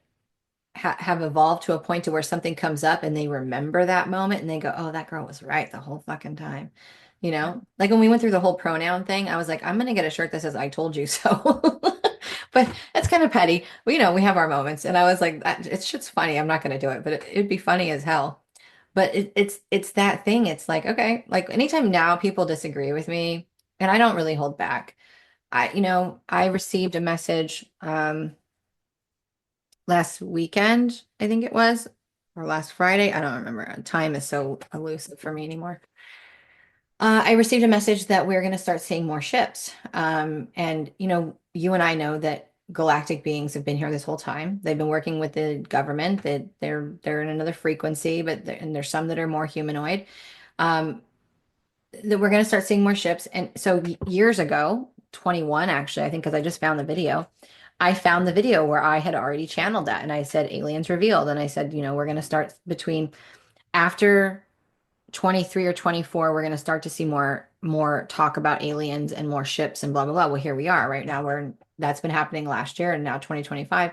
Speaker 1: have evolved to a point to where something comes up and they remember that moment and they go, "Oh, that girl was right the whole fucking time." You
Speaker 2: Yeah.
Speaker 1: know, like when we went through the whole pronoun thing, I was like, I'm gonna get a shirt that says "I told you so." But that's kind of petty. We, we have our moments, and I was like, it's just funny. I'm not gonna do it, but it'd be funny as hell. But it's that thing. It's like, okay, like anytime now people disagree with me, and I don't really hold back. I received a message. Last weekend, I think it was, or last Friday. I don't remember. Time is so elusive for me anymore. I received a message that we're going to start seeing more ships. And you and I know that galactic beings have been here this whole time. They've been working with the government. That they're in another frequency, and there's some that are more humanoid. Um, that we're going to start seeing more ships. And so years ago, 21 actually, I think, because I just found the video. I found the video where I had already channeled that and I said aliens revealed. And I said, we're going to start between after 23 or 24, we're going to start to see more talk about aliens and more ships and blah blah blah. Well, here we are right now. That's been happening last year and now 2025.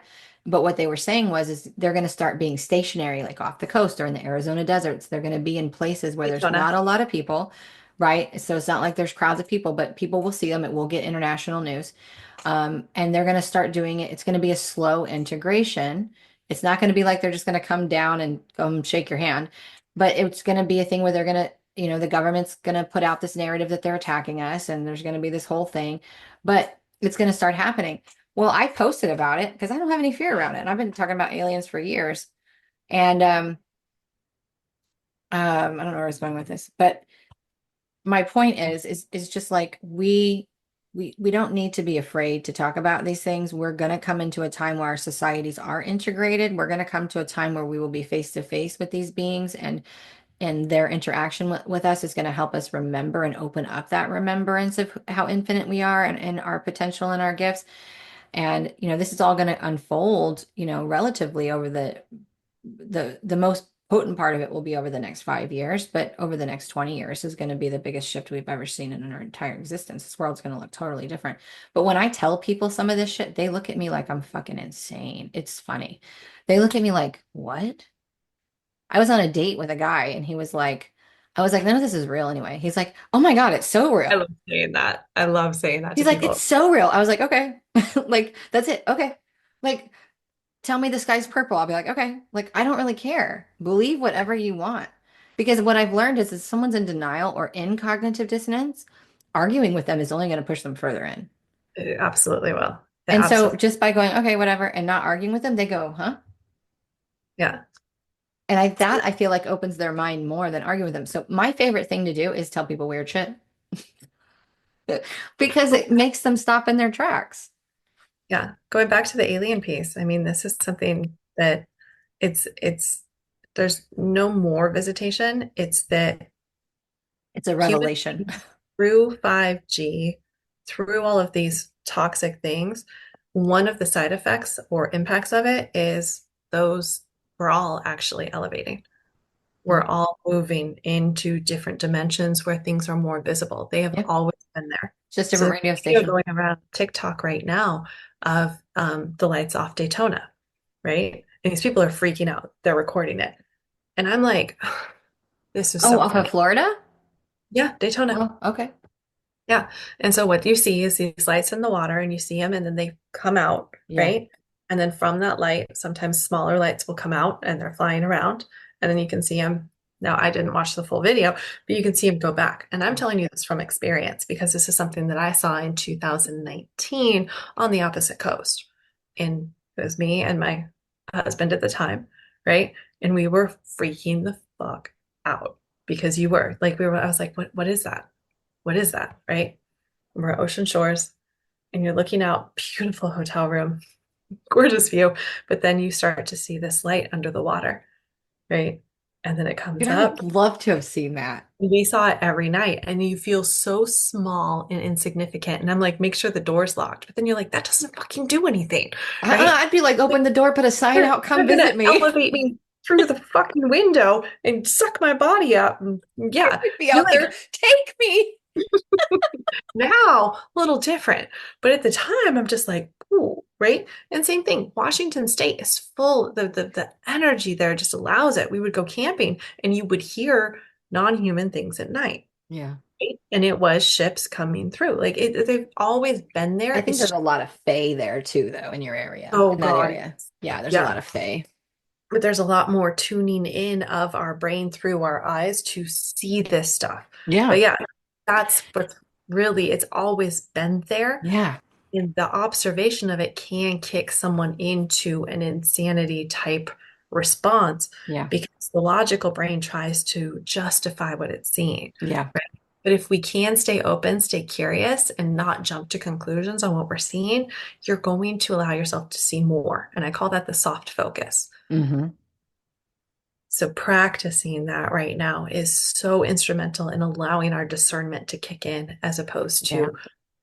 Speaker 1: But what they were saying was is they're going to start being stationary, like off the coast or in the Arizona deserts. They're going to be in places where there's
Speaker 2: Daytona.
Speaker 1: not a lot of people, right? So it's not like there's crowds of people, but people will see them. It will get international news. And they're going to start doing it. It's going to be a slow integration. It's not going to be like they're just going to come down and come shake your hand, but it's going to be a thing where they're going to, the government's going to put out this narrative that they're attacking us and there's going to be this whole thing, but it's going to start happening. Well, I posted about it because I don't have any fear around it. And I've been talking about aliens for years. And I don't know where I was going with this, but my point is just like we don't need to be afraid to talk about these things. We're going to come into a time where our societies are integrated. We're going to come to a time where we will be face to face with these beings, and their interaction with us is going to help us remember and open up that remembrance of how infinite we are and our potential and our gifts. And this is all going to unfold, relatively over the most potent part of it will be over the next 5 years, but over the next 20 years is going to be the biggest shift we've ever seen in our entire existence. This world's going to look totally different. But when I tell people some of this shit, they look at me like I'm fucking insane. It's funny. They look at me like, what? I was on a date with a guy and he was like, I was like, none of this is real anyway. He's like, oh my God, it's so
Speaker 2: I
Speaker 1: real.
Speaker 2: love saying that. I love saying that
Speaker 1: He's
Speaker 2: to
Speaker 1: like, it's
Speaker 2: people.
Speaker 1: so real. I was like, okay. Like, that's it. Okay. Like, tell me the sky's purple. I'll be like, okay, like I don't really care. Believe whatever you want. Because what I've learned is if someone's in denial or in cognitive dissonance, arguing with them is only going to push them further in.
Speaker 2: It absolutely will. It
Speaker 1: And so
Speaker 2: absolutely.
Speaker 1: just by going, okay, whatever, and not arguing with them, they go, huh?
Speaker 2: Yeah.
Speaker 1: And I feel like opens their mind more than arguing with them. So my favorite thing to do is tell people weird shit because it makes them stop in their tracks.
Speaker 2: Yeah. Going back to the alien piece, I mean, this is something that it's there's no more visitation. It's that
Speaker 1: It's a
Speaker 2: humans
Speaker 1: revelation.
Speaker 2: through 5G, through all of these toxic things, one of the side effects or impacts of it is those we're all actually elevating. We're
Speaker 1: Mhm.
Speaker 2: all moving into different dimensions where things are more visible. They have
Speaker 1: Yeah,
Speaker 2: always been there.
Speaker 1: it's just a
Speaker 2: So
Speaker 1: different
Speaker 2: there's
Speaker 1: radio
Speaker 2: a video
Speaker 1: station.
Speaker 2: going around TikTok right now of the lights off Daytona, right? And these people are freaking out. They're recording it. And I'm like, this is
Speaker 1: Oh,
Speaker 2: so
Speaker 1: off of
Speaker 2: funny.
Speaker 1: Florida?
Speaker 2: Yeah, Daytona.
Speaker 1: Oh, okay.
Speaker 2: Yeah. And so what you see is these lights in the water and you see them and then they come out,
Speaker 1: Yeah.
Speaker 2: right? And then from that light, sometimes smaller lights will come out and they're flying around. And then you can see them. Now, I didn't watch the full video, but you can see them go back. And I'm telling you this from experience because this is something that I saw in 2019 on the opposite coast. And it was me and my husband at the time, right? And we were freaking the fuck out because you were like, I was like, what is that? What is that? Right? We're at Ocean Shores and you're looking out, beautiful hotel room, gorgeous view. But then you start to see this light under the water, right? And then it
Speaker 1: Dude,
Speaker 2: comes
Speaker 1: I
Speaker 2: up.
Speaker 1: would love to have seen that.
Speaker 2: We saw it every night and you feel so small and insignificant. And I'm like, make sure the door's locked. But then you're like, that doesn't fucking do anything, right?
Speaker 1: I'd be like, open the door, put a sign out,
Speaker 2: They're
Speaker 1: come
Speaker 2: gonna
Speaker 1: visit me.
Speaker 2: elevate me through the fucking window and suck my body up. And yeah,
Speaker 1: I'd be
Speaker 2: you're
Speaker 1: out
Speaker 2: like,
Speaker 1: there, take me.
Speaker 2: now, a little different. But at the time, I'm just like, ooh, right? And same thing, Washington State is full, the energy there just allows it. We would go camping and you would hear non-human things at night.
Speaker 1: Yeah.
Speaker 2: Right? And it was ships coming through. Like they've always been there.
Speaker 1: I think
Speaker 2: It's
Speaker 1: there's
Speaker 2: just,
Speaker 1: a lot of fae there too, though, in your area,
Speaker 2: oh
Speaker 1: in that
Speaker 2: God.
Speaker 1: area. Yeah, there's a
Speaker 2: Yeah.
Speaker 1: lot of fae.
Speaker 2: But there's a lot more tuning in of our brain through our eyes to see this stuff. But
Speaker 1: Yeah.
Speaker 2: yeah, that's what's really, it's always been there.
Speaker 1: Yeah.
Speaker 2: And the observation of it can kick someone into an insanity type response
Speaker 1: Yeah.
Speaker 2: because the logical brain tries to justify what it's seeing,
Speaker 1: Yeah.
Speaker 2: right? But if we can stay open, stay curious, and not jump to conclusions on what we're seeing, you're going to allow yourself to see more. And I call that the soft focus.
Speaker 1: Hmm.
Speaker 2: So practicing that right now is so instrumental in allowing our discernment to kick in as opposed
Speaker 1: Yeah.
Speaker 2: to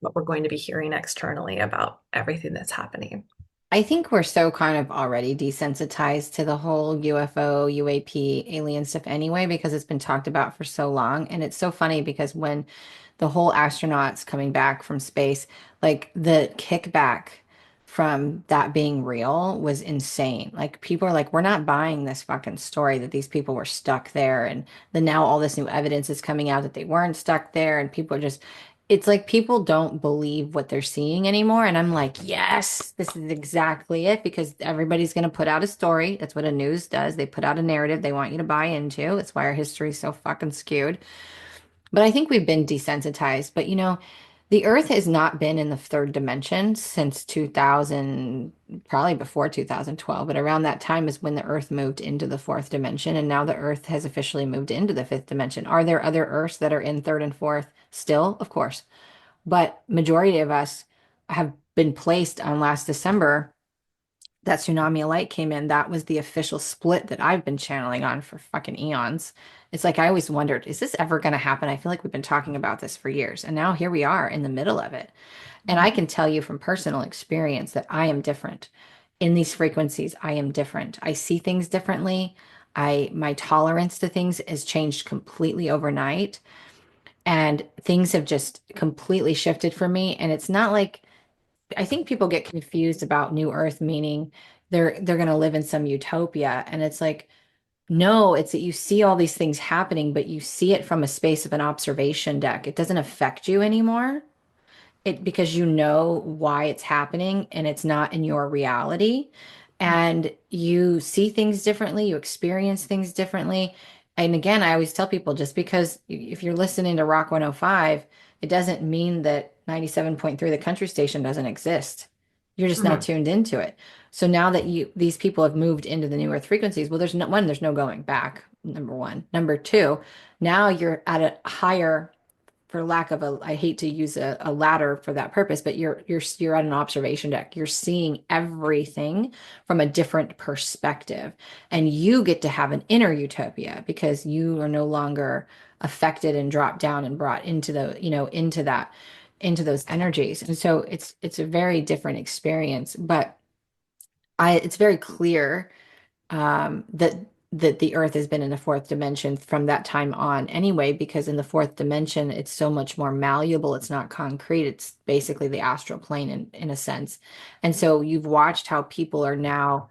Speaker 2: what we're going to be hearing externally about everything that's happening.
Speaker 1: I think we're so kind of already desensitized to the whole UFO, UAP, alien stuff anyway, because it's been talked about for so long. And it's so funny because when the whole astronauts coming back from space, like the kickback from that being real was insane. Like people are like, we're not buying this fucking story that these people were stuck there, and then now all this new evidence is coming out that they weren't stuck there, and people are just, it's like people don't believe what they're seeing anymore. And I'm like, yes, this is exactly it, because everybody's going to put out a story. That's what a news does. They put out a narrative they want you to buy into. That's why our history is so fucking skewed. But I think we've been desensitized. But the Earth has not been in the third dimension since 2000, probably before 2012. But around that time is when the Earth moved into the fourth dimension. And now the Earth has officially moved into the fifth dimension. Are there other Earths that are in third and fourth still? Of course. But majority of us have been placed on last December. That tsunami of light came in. That was the official split that I've been channeling on for fucking eons. It's like I always wondered, is this ever going to happen? I feel like we've been talking about this for years. And now here we are in the middle of it. And I can tell you from personal experience that I am different. In these frequencies, I am different. I see things differently. My tolerance to things has changed completely overnight. And things have just completely shifted for me. And it's not like, I think people get confused about New Earth, meaning they're going to live in some utopia, and it's like, no, it's that you see all these things happening, but you see it from a space of an observation deck. It doesn't affect you anymore. It, because you know why it's happening and it's not in your reality, and you see things differently, you experience things differently. And again, I always tell people, just because if you're listening to Rock 105, it doesn't mean that 97.3 the country station doesn't exist. You're just not
Speaker 2: Mhm.
Speaker 1: tuned into it. So now that these people have moved into the new earth frequencies, well, there's no going back, number one. Number two, now you're at a higher, for lack of a, I hate to use a ladder for that purpose, but you're at an observation deck. You're seeing everything from a different perspective, and you get to have an inner utopia because you are no longer affected and dropped down and brought into into those energies. And so it's a very different experience, but I it's very clear that the Earth has been in the fourth dimension from that time on anyway, because in the fourth dimension, it's so much more malleable. It's not concrete. It's basically the astral plane in a sense. And so you've watched how people are now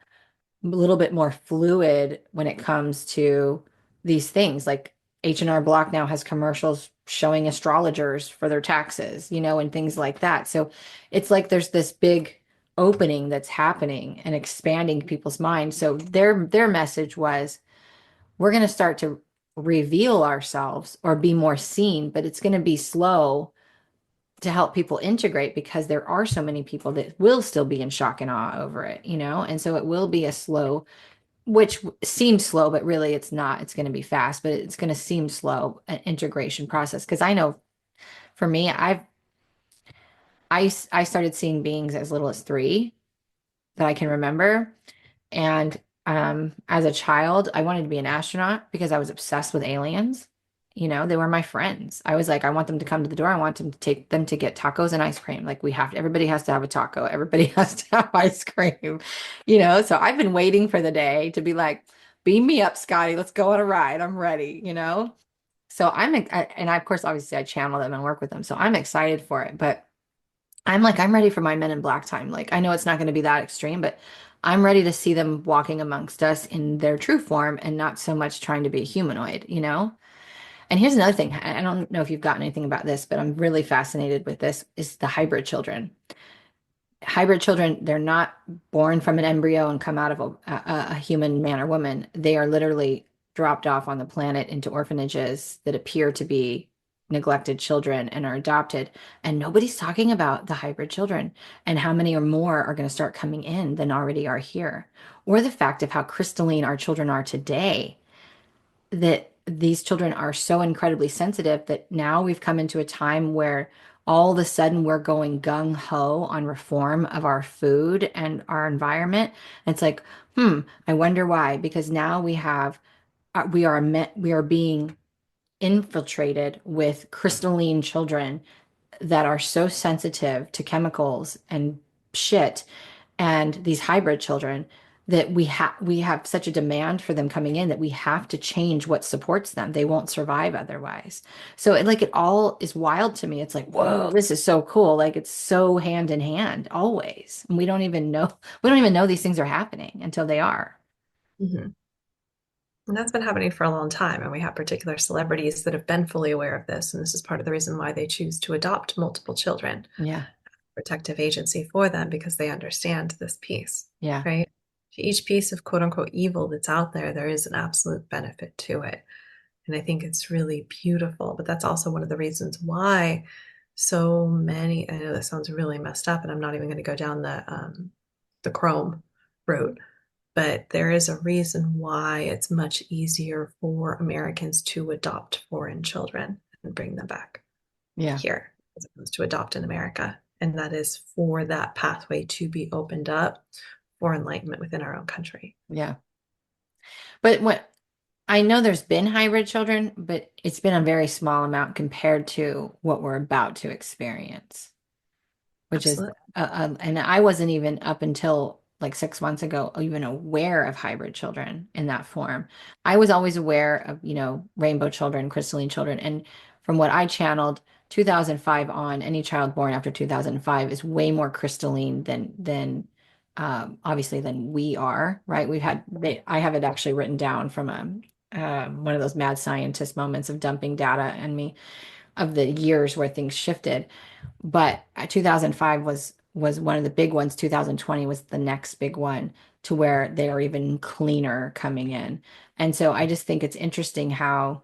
Speaker 1: a little bit more fluid when it comes to these things. Like H&R Block now has commercials showing astrologers for their taxes, and things like that. So it's like there's this big opening that's happening and expanding people's minds. So their message was, we're going to start to reveal ourselves or be more seen, but it's going to be slow to help people integrate, because there are so many people that will still be in shock and awe over it. And so it will be a slow, which seems slow, but really it's not. It's going to be fast, but it's going to seem slow, an integration process. Because I know for me, I started seeing beings as little as 3 that I can remember. And as a child, I wanted to be an astronaut because I was obsessed with aliens. They were my friends. I was like, I want them to come to the door. I want them to take them to get tacos and ice cream. Like everybody has to have a taco. Everybody has to have ice cream. So I've been waiting for the day to be like, beam me up, Scotty. Let's go on a ride. I'm ready. So and I, of course, obviously I channel them and work with them. So I'm excited for it. But I'm like, I'm ready for my Men in Black time. Like, I know it's not going to be that extreme, but I'm ready to see them walking amongst us in their true form and not so much trying to be a humanoid. And here's another thing. I don't know if you've gotten anything about this, but I'm really fascinated with this, is the hybrid children. They're not born from an embryo and come out of a human man or woman. They are literally dropped off on the planet into orphanages that appear to be neglected children and are adopted. And nobody's talking about the hybrid children and how many or more are going to start coming in than already are here. Or the fact of how crystalline our children are today, that these children are so incredibly sensitive that now we've come into a time where all of a sudden we're going gung ho on reform of our food and our environment. And it's like, I wonder why. Because now we are being infiltrated with crystalline children that are so sensitive to chemicals and shit, and these hybrid children. that we have such a demand for them coming in that we have to change what supports them. They won't survive otherwise. So it all is wild to me. It's like, whoa, this is so cool. Like it's so hand in hand always. And we don't even know these things are happening until they are.
Speaker 2: Mhm. And that's been happening for a long time. And we have particular celebrities that have been fully aware of this. And this is part of the reason why they choose to adopt multiple children,
Speaker 1: Yeah.
Speaker 2: protective agency for them, because they understand this piece,
Speaker 1: Yeah.
Speaker 2: right? To each piece of quote unquote evil that's out there, there is an absolute benefit to it. And I think it's really beautiful. But that's also one of the reasons why so many, I know that sounds really messed up, and I'm not even going to go down the Chrome route, but there is a reason why it's much easier for Americans to adopt foreign children and bring them back
Speaker 1: Yeah.
Speaker 2: here as opposed to adopt in America. And that is for that pathway to be opened up for enlightenment within our own country.
Speaker 1: Yeah. But what I know there's been hybrid children, but it's been a very small amount compared to what we're about to experience, which is,
Speaker 2: Absolutely.
Speaker 1: and I wasn't even up until like 6 months ago even aware of hybrid children in that form. I was always aware of, rainbow children, crystalline children, and from what I channeled, 2005 on, any child born after 2005 is way more crystalline than obviously than we are, right? I have it actually written down from one of those mad scientist moments of dumping data and me of the years where things shifted. But 2005 was one of the big ones. 2020 was the next big one to where they are even cleaner coming in. And so I just think it's interesting how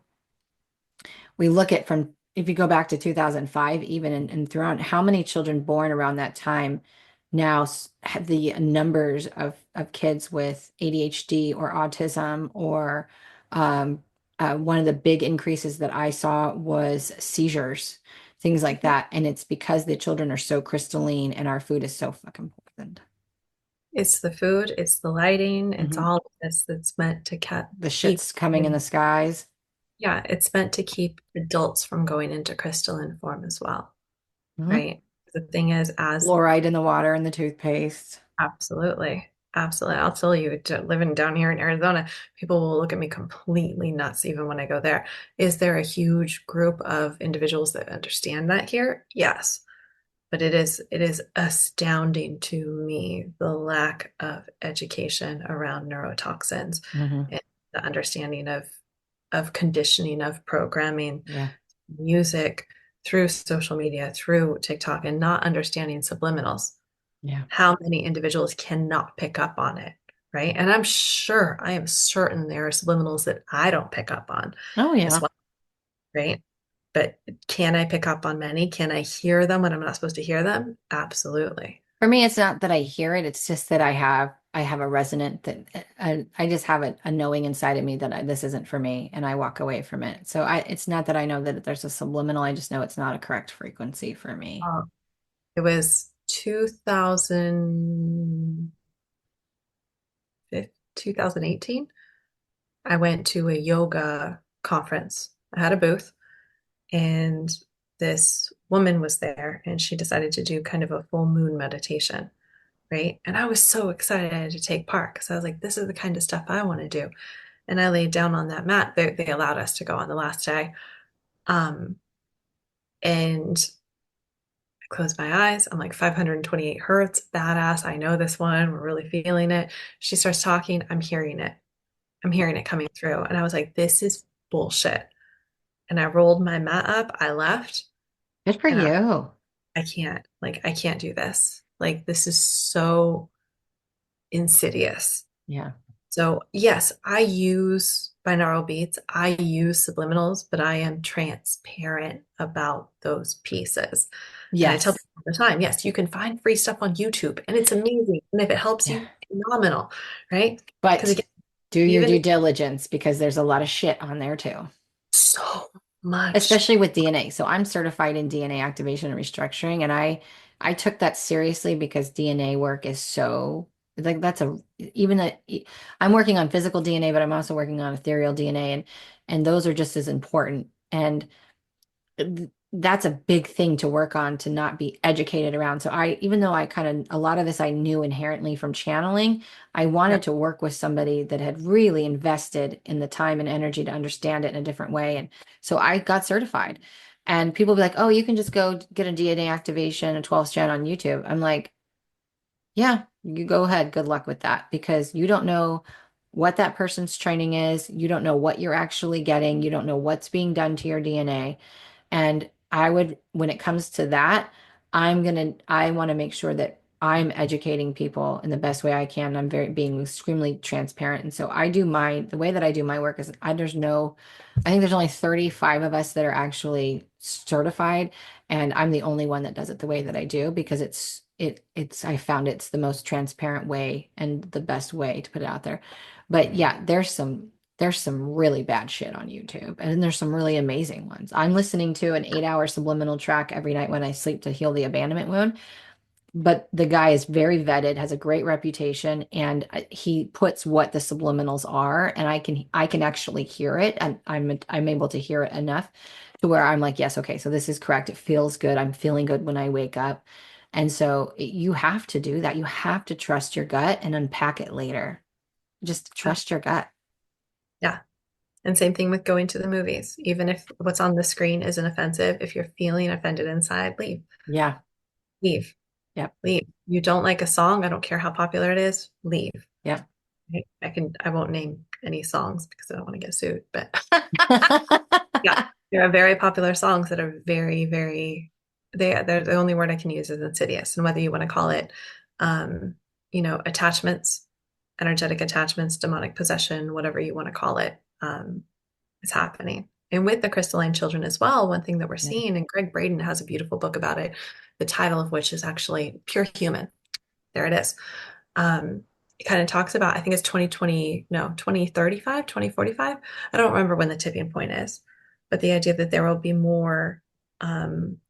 Speaker 1: we look at from if you go back to 2005 even and throughout how many children born around that time now have the numbers of kids with ADHD or autism or um, one of the big increases that I saw was seizures, things like that. And it's because the children are so crystalline and our food is so fucking poisoned.
Speaker 2: It's the food, it's the lighting, it's
Speaker 1: Mhm.
Speaker 2: all of this that's meant to
Speaker 1: The
Speaker 2: keep,
Speaker 1: shit's coming in the skies,
Speaker 2: yeah, it's meant to keep adults from going into crystalline form as well,
Speaker 1: Mhm.
Speaker 2: right? The thing is, as
Speaker 1: Fluoride in the water and the toothpaste.
Speaker 2: absolutely. Absolutely. I'll tell you, living down here in Arizona, people will look at me completely nuts even when I go there. Is there a huge group of individuals that understand that here? Yes. But it is astounding to me the lack of education around neurotoxins
Speaker 1: Hmm.
Speaker 2: and the understanding of conditioning of programming,
Speaker 1: Yeah.
Speaker 2: music through social media, through TikTok, and not understanding subliminals.
Speaker 1: Yeah.
Speaker 2: How many individuals cannot pick up on it, right? And I am certain there are subliminals that I don't pick up on
Speaker 1: Oh,
Speaker 2: as
Speaker 1: yeah.
Speaker 2: well, right? But can I pick up on many? Can I hear them when I'm not supposed to hear them? Absolutely.
Speaker 1: For me, it's not that I hear it. It's just that I have a resonant that I just have a knowing inside of me that this isn't for me, and I walk away from it. So it's not that I know that there's a subliminal. I just know it's not a correct frequency for me.
Speaker 2: It was 2018. I went to a yoga conference. I had a booth, and this woman was there, and she decided to do kind of a full moon meditation, right? And I was so excited to take part because I was like, this is the kind of stuff I want to do. And I laid down on that mat. They allowed us to go on the last day. Um, and I closed my eyes. I'm like 528 hertz, badass. I know this one. We're really feeling it. She starts talking. I'm hearing it. I'm hearing it coming through. And I was like, this is bullshit. And I rolled my mat up. I left.
Speaker 1: Good for
Speaker 2: And
Speaker 1: you.
Speaker 2: I can't do this. Like, this is so insidious.
Speaker 1: Yeah.
Speaker 2: So, yes, I use binaural beats, I use subliminals, but I am transparent about those pieces. And I tell
Speaker 1: Yes.
Speaker 2: people all the time, yes, you can find free stuff on YouTube and it's amazing. And if it helps
Speaker 1: Yeah.
Speaker 2: you, phenomenal, right? Because
Speaker 1: But
Speaker 2: again,
Speaker 1: do your
Speaker 2: even
Speaker 1: due diligence because there's a lot of shit on there too,
Speaker 2: so much.
Speaker 1: especially with DNA. So I'm certified in DNA activation and restructuring, and I took that seriously because DNA work is so like that's a even a I'm working on physical DNA, but I'm also working on ethereal DNA, and those are just as important. And that's a big thing to work on, to not be educated around. So even though I kind of, a lot of this I knew inherently from channeling, I wanted
Speaker 2: Yep.
Speaker 1: to work with somebody that had really invested in the time and energy to understand it in a different way. And so I got certified. And people be like, oh, you can just go get a DNA activation, a 12 strand on YouTube. I'm like, yeah, you go ahead. Good luck with that because you don't know what that person's training is. You don't know what you're actually getting. You don't know what's being done to your DNA. And I would, when it comes to that, I want to make sure that I'm educating people in the best way I can. I'm being extremely transparent. And so the way that I do my work is I think there's only 35 of us that are actually certified. And I'm the only one that does it the way that I do because I found it's the most transparent way and the best way to put it out there. But yeah, there's some really bad shit on YouTube, and then there's some really amazing ones. I'm listening to an 8-hour subliminal track every night when I sleep to heal the abandonment wound. But the guy is very vetted, has a great reputation, and he puts what the subliminals are, and I can actually hear it, and I'm able to hear it enough to where I'm like, yes, okay, so this is correct. It feels good. I'm feeling good when I wake up. And so you have to do that. You have to trust your gut and unpack it later. Just
Speaker 2: Yeah.
Speaker 1: trust your gut.
Speaker 2: Yeah. And same thing with going to the movies. Even if what's on the screen isn't offensive, if you're feeling offended inside, leave.
Speaker 1: Yeah.
Speaker 2: Leave.
Speaker 1: Yep.
Speaker 2: Leave. You don't like a song, I don't care how popular it is, leave.
Speaker 1: Yep.
Speaker 2: I won't name any songs because I don't want to get sued, but yeah, there are very popular songs that are very, very, they're the only word I can use is insidious. And whether you want to call it, um, attachments, energetic attachments, demonic possession, whatever you want to call it, is happening. And with the crystalline children as well, one thing that we're
Speaker 1: Yeah.
Speaker 2: seeing, and Greg Braden has a beautiful book about it, the title of which is actually Pure Human. There it is. It kind of talks about, I think it's 2020, no, 2035, 2045. I don't remember when the tipping point is, but the idea that there will be more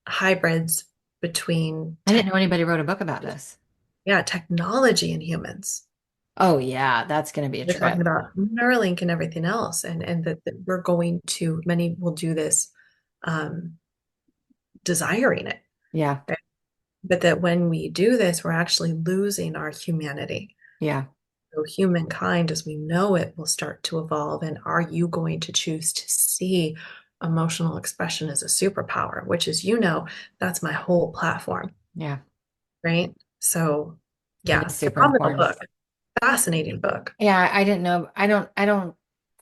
Speaker 2: hybrids between
Speaker 1: I didn't know anybody wrote a book about this.
Speaker 2: yeah, technology and humans.
Speaker 1: Oh yeah, that's going to be a
Speaker 2: They're talking
Speaker 1: trip.
Speaker 2: about Neuralink and everything else, and that we're going to, many will do this um, desiring it,
Speaker 1: Yeah.
Speaker 2: right? But that when we do this, we're actually losing our humanity.
Speaker 1: Yeah.
Speaker 2: So humankind as we know it will start to evolve. And are you going to choose to see emotional expression as a superpower, which is, that's my whole platform,
Speaker 1: Yeah.
Speaker 2: right? So
Speaker 1: It
Speaker 2: yeah,
Speaker 1: is super
Speaker 2: phenomenal
Speaker 1: important.
Speaker 2: book, fascinating book.
Speaker 1: Yeah, I didn't know. I don't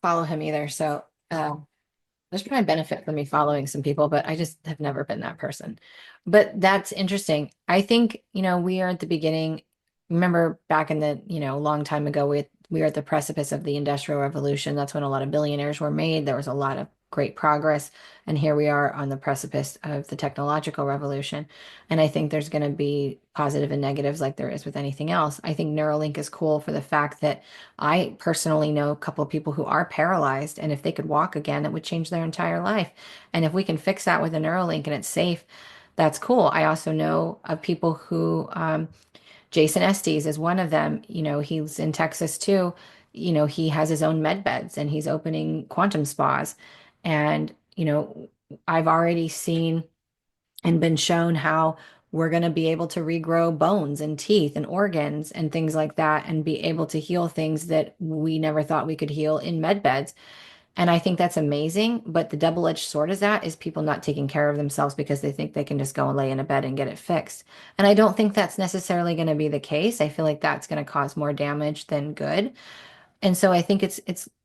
Speaker 1: follow him either. So there's probably benefit for me following some people, but I just have never been that person. But that's interesting. I think, we are at the beginning. Remember back in the, a long time ago, we were at the precipice of the Industrial Revolution. That's when a lot of billionaires were made. There was a lot of great progress. And here we are on the precipice of the technological revolution. And I think there's going to be positive and negatives like there is with anything else. I think Neuralink is cool for the fact that I personally know a couple of people who are paralyzed, and if they could walk again, it would change their entire life. And if we can fix that with a Neuralink and it's safe, that's cool. I also know of people who, Jason Estes is one of them. He's in Texas too. He has his own med beds and he's opening quantum spas. And, I've already seen and been shown how we're going to be able to regrow bones and teeth and organs and things like that and be able to heal things that we never thought we could heal in med beds. And I think that's amazing. But the double-edged sword is that is people not taking care of themselves because they think they can just go and lay in a bed and get it fixed. And I don't think that's necessarily going to be the case. I feel like that's going to cause more damage than good. And so I think it's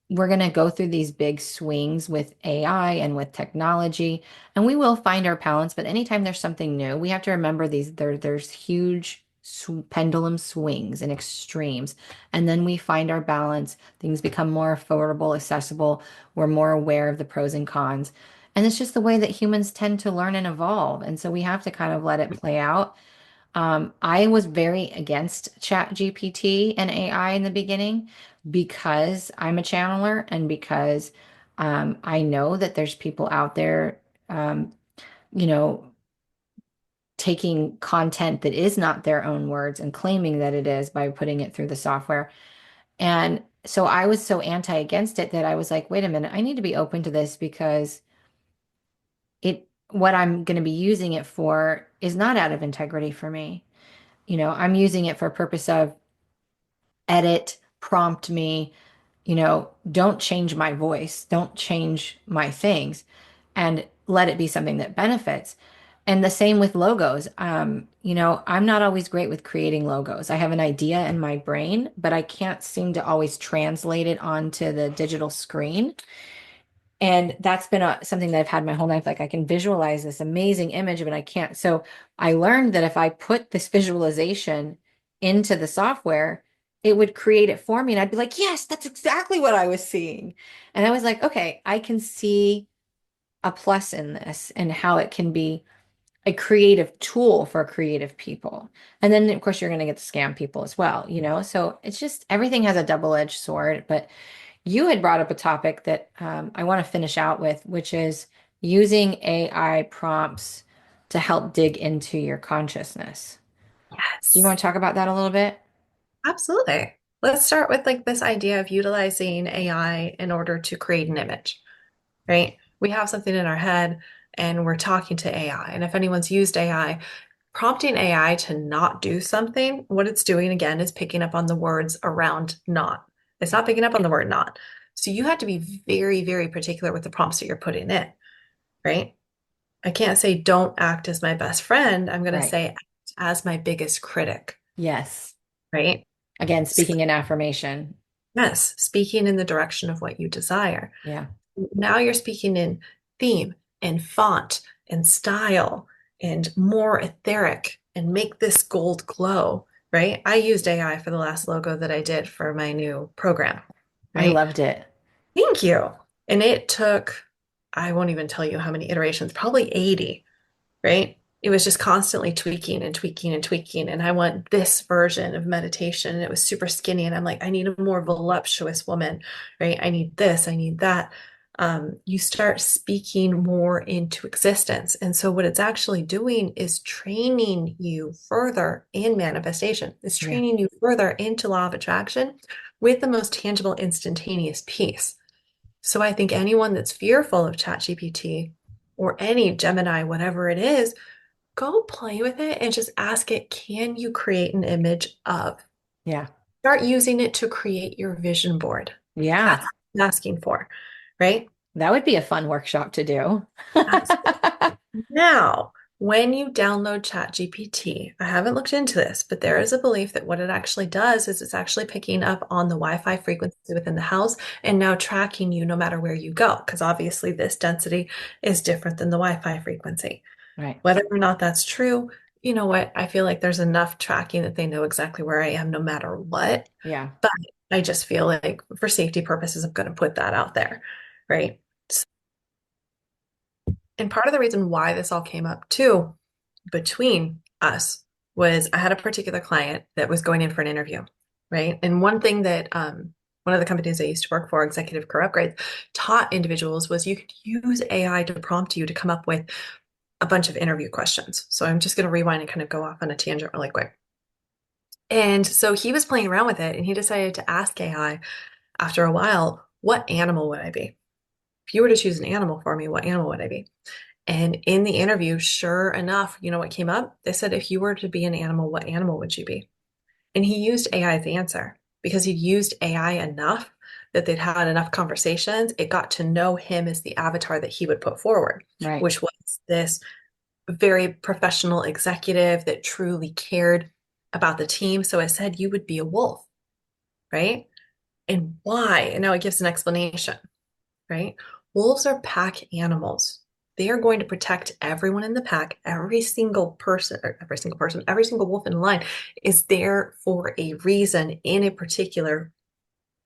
Speaker 1: we're going to go through these big swings with AI and with technology, and we will find our balance. But anytime there's something new, we have to remember there's huge pendulum swings and extremes, and then we find our balance. Things become more affordable, accessible. We're more aware of the pros and cons, and it's just the way that humans tend to learn and evolve. And so we have to kind of let it play out. I was very against Chat GPT and AI in the beginning because I'm a channeler and because I know that there's people out there, um, you know, taking content that is not their own words and claiming that it is by putting it through the software. And so I was so anti against it that I was like, wait a minute, I need to be open to this because it what I'm going to be using it for is not out of integrity for me. I'm using it for a purpose of edit, prompt me, don't change my voice, don't change my things, and let it be something that benefits. And the same with logos. I'm not always great with creating logos. I have an idea in my brain, but I can't seem to always translate it onto the digital screen. And that's been something that I've had my whole life. Like I can visualize this amazing image, but I can't. So I learned that if I put this visualization into the software, it would create it for me. And I'd be like, yes, that's exactly what I was seeing. And I was like, okay, I can see a plus in this and how it can be a creative tool for creative people. And then, of course, you're going to get the scam people as well, So it's just everything has a double-edged sword. But you had brought up a topic that I want to finish out with, which is using AI prompts to help dig into your consciousness. Do you
Speaker 2: Yes,
Speaker 1: want to talk about that a little bit?
Speaker 2: absolutely. Let's start with like this idea of utilizing AI in order to create an image, right? We have something in our head and we're talking to AI. And if anyone's used AI, prompting AI to not do something, what it's doing again is picking up on the words around not. It's not picking up on the word not. So you have to be very, very particular with the prompts that you're putting in, right? I can't say don't act as my best friend. I'm going to
Speaker 1: Right.
Speaker 2: say act as my biggest critic,
Speaker 1: Yes.
Speaker 2: right?
Speaker 1: Again,
Speaker 2: So,
Speaker 1: speaking in affirmation.
Speaker 2: yes, speaking in the direction of what you desire.
Speaker 1: Yeah.
Speaker 2: Now you're speaking in theme and font and style and more etheric and make this gold glow, right? I used AI for the last logo that I did for my new program,
Speaker 1: I
Speaker 2: right?
Speaker 1: loved it.
Speaker 2: Thank you. And it took, I won't even tell you how many iterations, probably 80, right? It was just constantly tweaking and tweaking and tweaking. And I want this version of meditation. And it was super skinny. And I'm like, I need a more voluptuous woman, right? I need this, I need that. You start speaking more into existence. And so, what it's actually doing is training you further in manifestation. It's
Speaker 1: Yeah.
Speaker 2: training you further into law of attraction with the most tangible, instantaneous piece. So, I think anyone that's fearful of ChatGPT or any Gemini, whatever it is, go play with it and just ask it, can you create an image of?
Speaker 1: Yeah.
Speaker 2: Start using it to create your vision board.
Speaker 1: Yeah.
Speaker 2: That's what I'm asking for, right?
Speaker 1: That would be a fun workshop to do.
Speaker 2: Absolutely. Now, when you download ChatGPT, I haven't looked into this, but there is a belief that what it actually does is it's actually picking up on the Wi-Fi frequency within the house and now tracking you no matter where you go, because obviously this density is different than the Wi-Fi frequency.
Speaker 1: Right.
Speaker 2: Whether or not that's true, you know what? I feel like there's enough tracking that they know exactly where I am no matter what.
Speaker 1: Yeah.
Speaker 2: But I just feel like for safety purposes, I'm going to put that out there, right? And part of the reason why this all came up too between us was I had a particular client that was going in for an interview, right? And one thing that one of the companies I used to work for, Executive Career Upgrades, taught individuals was you could use AI to prompt you to come up with a bunch of interview questions. So I'm just going to rewind and kind of go off on a tangent really quick. And so he was playing around with it and he decided to ask AI after a while, what animal would I be? If you were to choose an animal for me, what animal would I be? And in the interview, sure enough, you know what came up? They said, if you were to be an animal, what animal would you be? And he used AI's answer because he'd used AI enough that they'd had enough conversations. It got to know him as the avatar that he would put forward,
Speaker 1: Right.
Speaker 2: which was this very professional executive that truly cared about the team. So I said, you would be a wolf, right? And why? And now it gives an explanation, right? Wolves are pack animals. They are going to protect everyone in the pack. Every single wolf in the line is there for a reason in a particular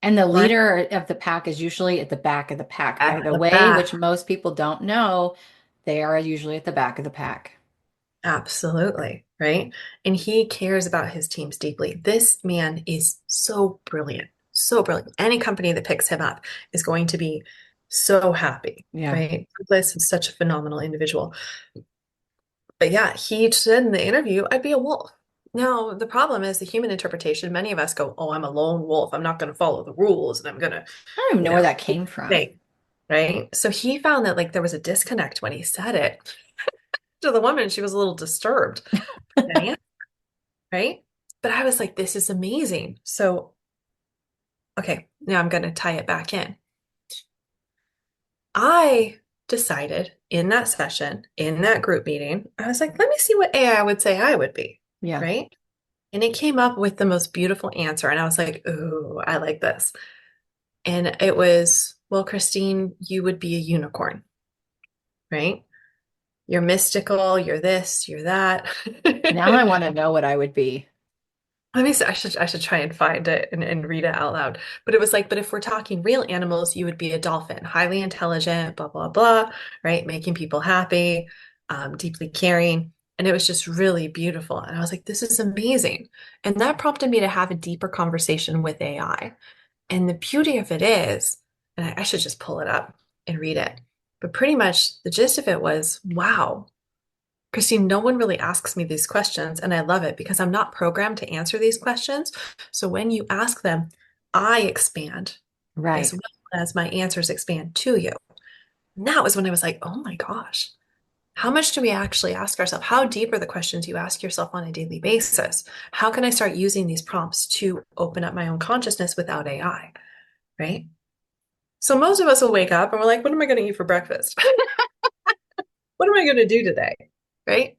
Speaker 1: And the
Speaker 2: line
Speaker 1: leader of the pack is usually at the back of the pack,
Speaker 2: at
Speaker 1: by the
Speaker 2: the
Speaker 1: way,
Speaker 2: back.
Speaker 1: which most people don't know. They are usually at the back of the pack.
Speaker 2: Absolutely, right? And he cares about his teams deeply. This man is so brilliant, so brilliant. Any company that picks him up is going to be so happy,
Speaker 1: Yeah.
Speaker 2: right? Douglas is such a phenomenal individual. But yeah, he said in the interview, I'd be a wolf. Now, the problem is the human interpretation. Many of us go, oh, I'm a lone wolf. I'm not going to follow the rules and I'm going to,
Speaker 1: I don't even
Speaker 2: you
Speaker 1: know
Speaker 2: know,
Speaker 1: where that came from.
Speaker 2: stay. right? So he found that like there was a disconnect when he said it to the woman. She was a little disturbed, right? But I was like, this is amazing. So, okay, now I'm going to tie it back in. I decided in that session, in that group meeting, I was like, let me see what AI would say I would be,
Speaker 1: Yeah.
Speaker 2: right? And it came up with the most beautiful answer. And I was like, ooh, I like this. And it was, well, Kristine, you would be a unicorn, right? You're mystical, you're this, you're that.
Speaker 1: Now I want to know what I would be.
Speaker 2: Let me see, I should try and find it and read it out loud. But it was like, but if we're talking real animals, you would be a dolphin, highly intelligent, blah, blah, blah, right? Making people happy, deeply caring. And it was just really beautiful. And I was like, this is amazing. And that prompted me to have a deeper conversation with AI. And the beauty of it is, and I should just pull it up and read it. But pretty much the gist of it was, wow. Kristine, no one really asks me these questions, and I love it because I'm not programmed to answer these questions. So when you ask them, I expand as
Speaker 1: Right.
Speaker 2: well as my answers expand to you. And that was when I was like, oh my gosh, how much do we actually ask ourselves? How deep are the questions you ask yourself on a daily basis? How can I start using these prompts to open up my own consciousness without AI? Right? So most of us will wake up and we're like, what am I going to eat for breakfast? What am I going to do today? Right?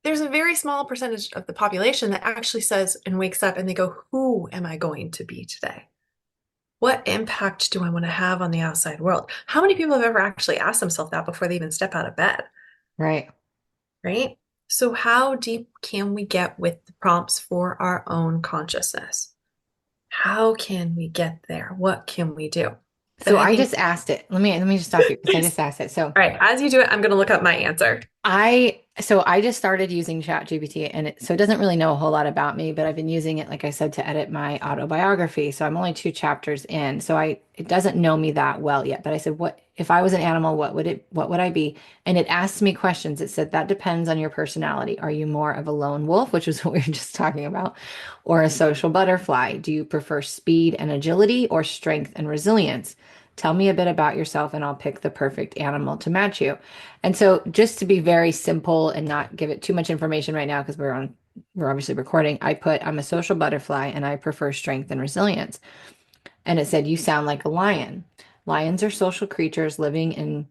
Speaker 2: There's a very small percentage of the population that actually says and wakes up and they go, who am I going to be today? What impact do I want to have on the outside world? How many people have ever actually asked themselves that before they even step out of bed?
Speaker 1: Right.
Speaker 2: Right? So, how deep can we get with the prompts for our own consciousness? How can we get there? What can we do? But
Speaker 1: So
Speaker 2: I
Speaker 1: I
Speaker 2: think,
Speaker 1: just asked it. Let me just stop you because I just asked it. So
Speaker 2: all right, as you do it, I'm going to look up my answer.
Speaker 1: I just started using ChatGPT and so it doesn't really know a whole lot about me, but I've been using it, like I said, to edit my autobiography. So I'm only 2 chapters in. So it doesn't know me that well yet. But I said, what if I was an animal, what would I be? And it asked me questions. It said that depends on your personality. Are you more of a lone wolf, which is what we were just talking about, or a social butterfly? Do you prefer speed and agility or strength and resilience? Tell me a bit about yourself and I'll pick the perfect animal to match you. And so just to be very simple and not give it too much information right now because we're obviously recording, I put I'm a social butterfly and I prefer strength and resilience. And it said you sound like a lion. Lions are social creatures living in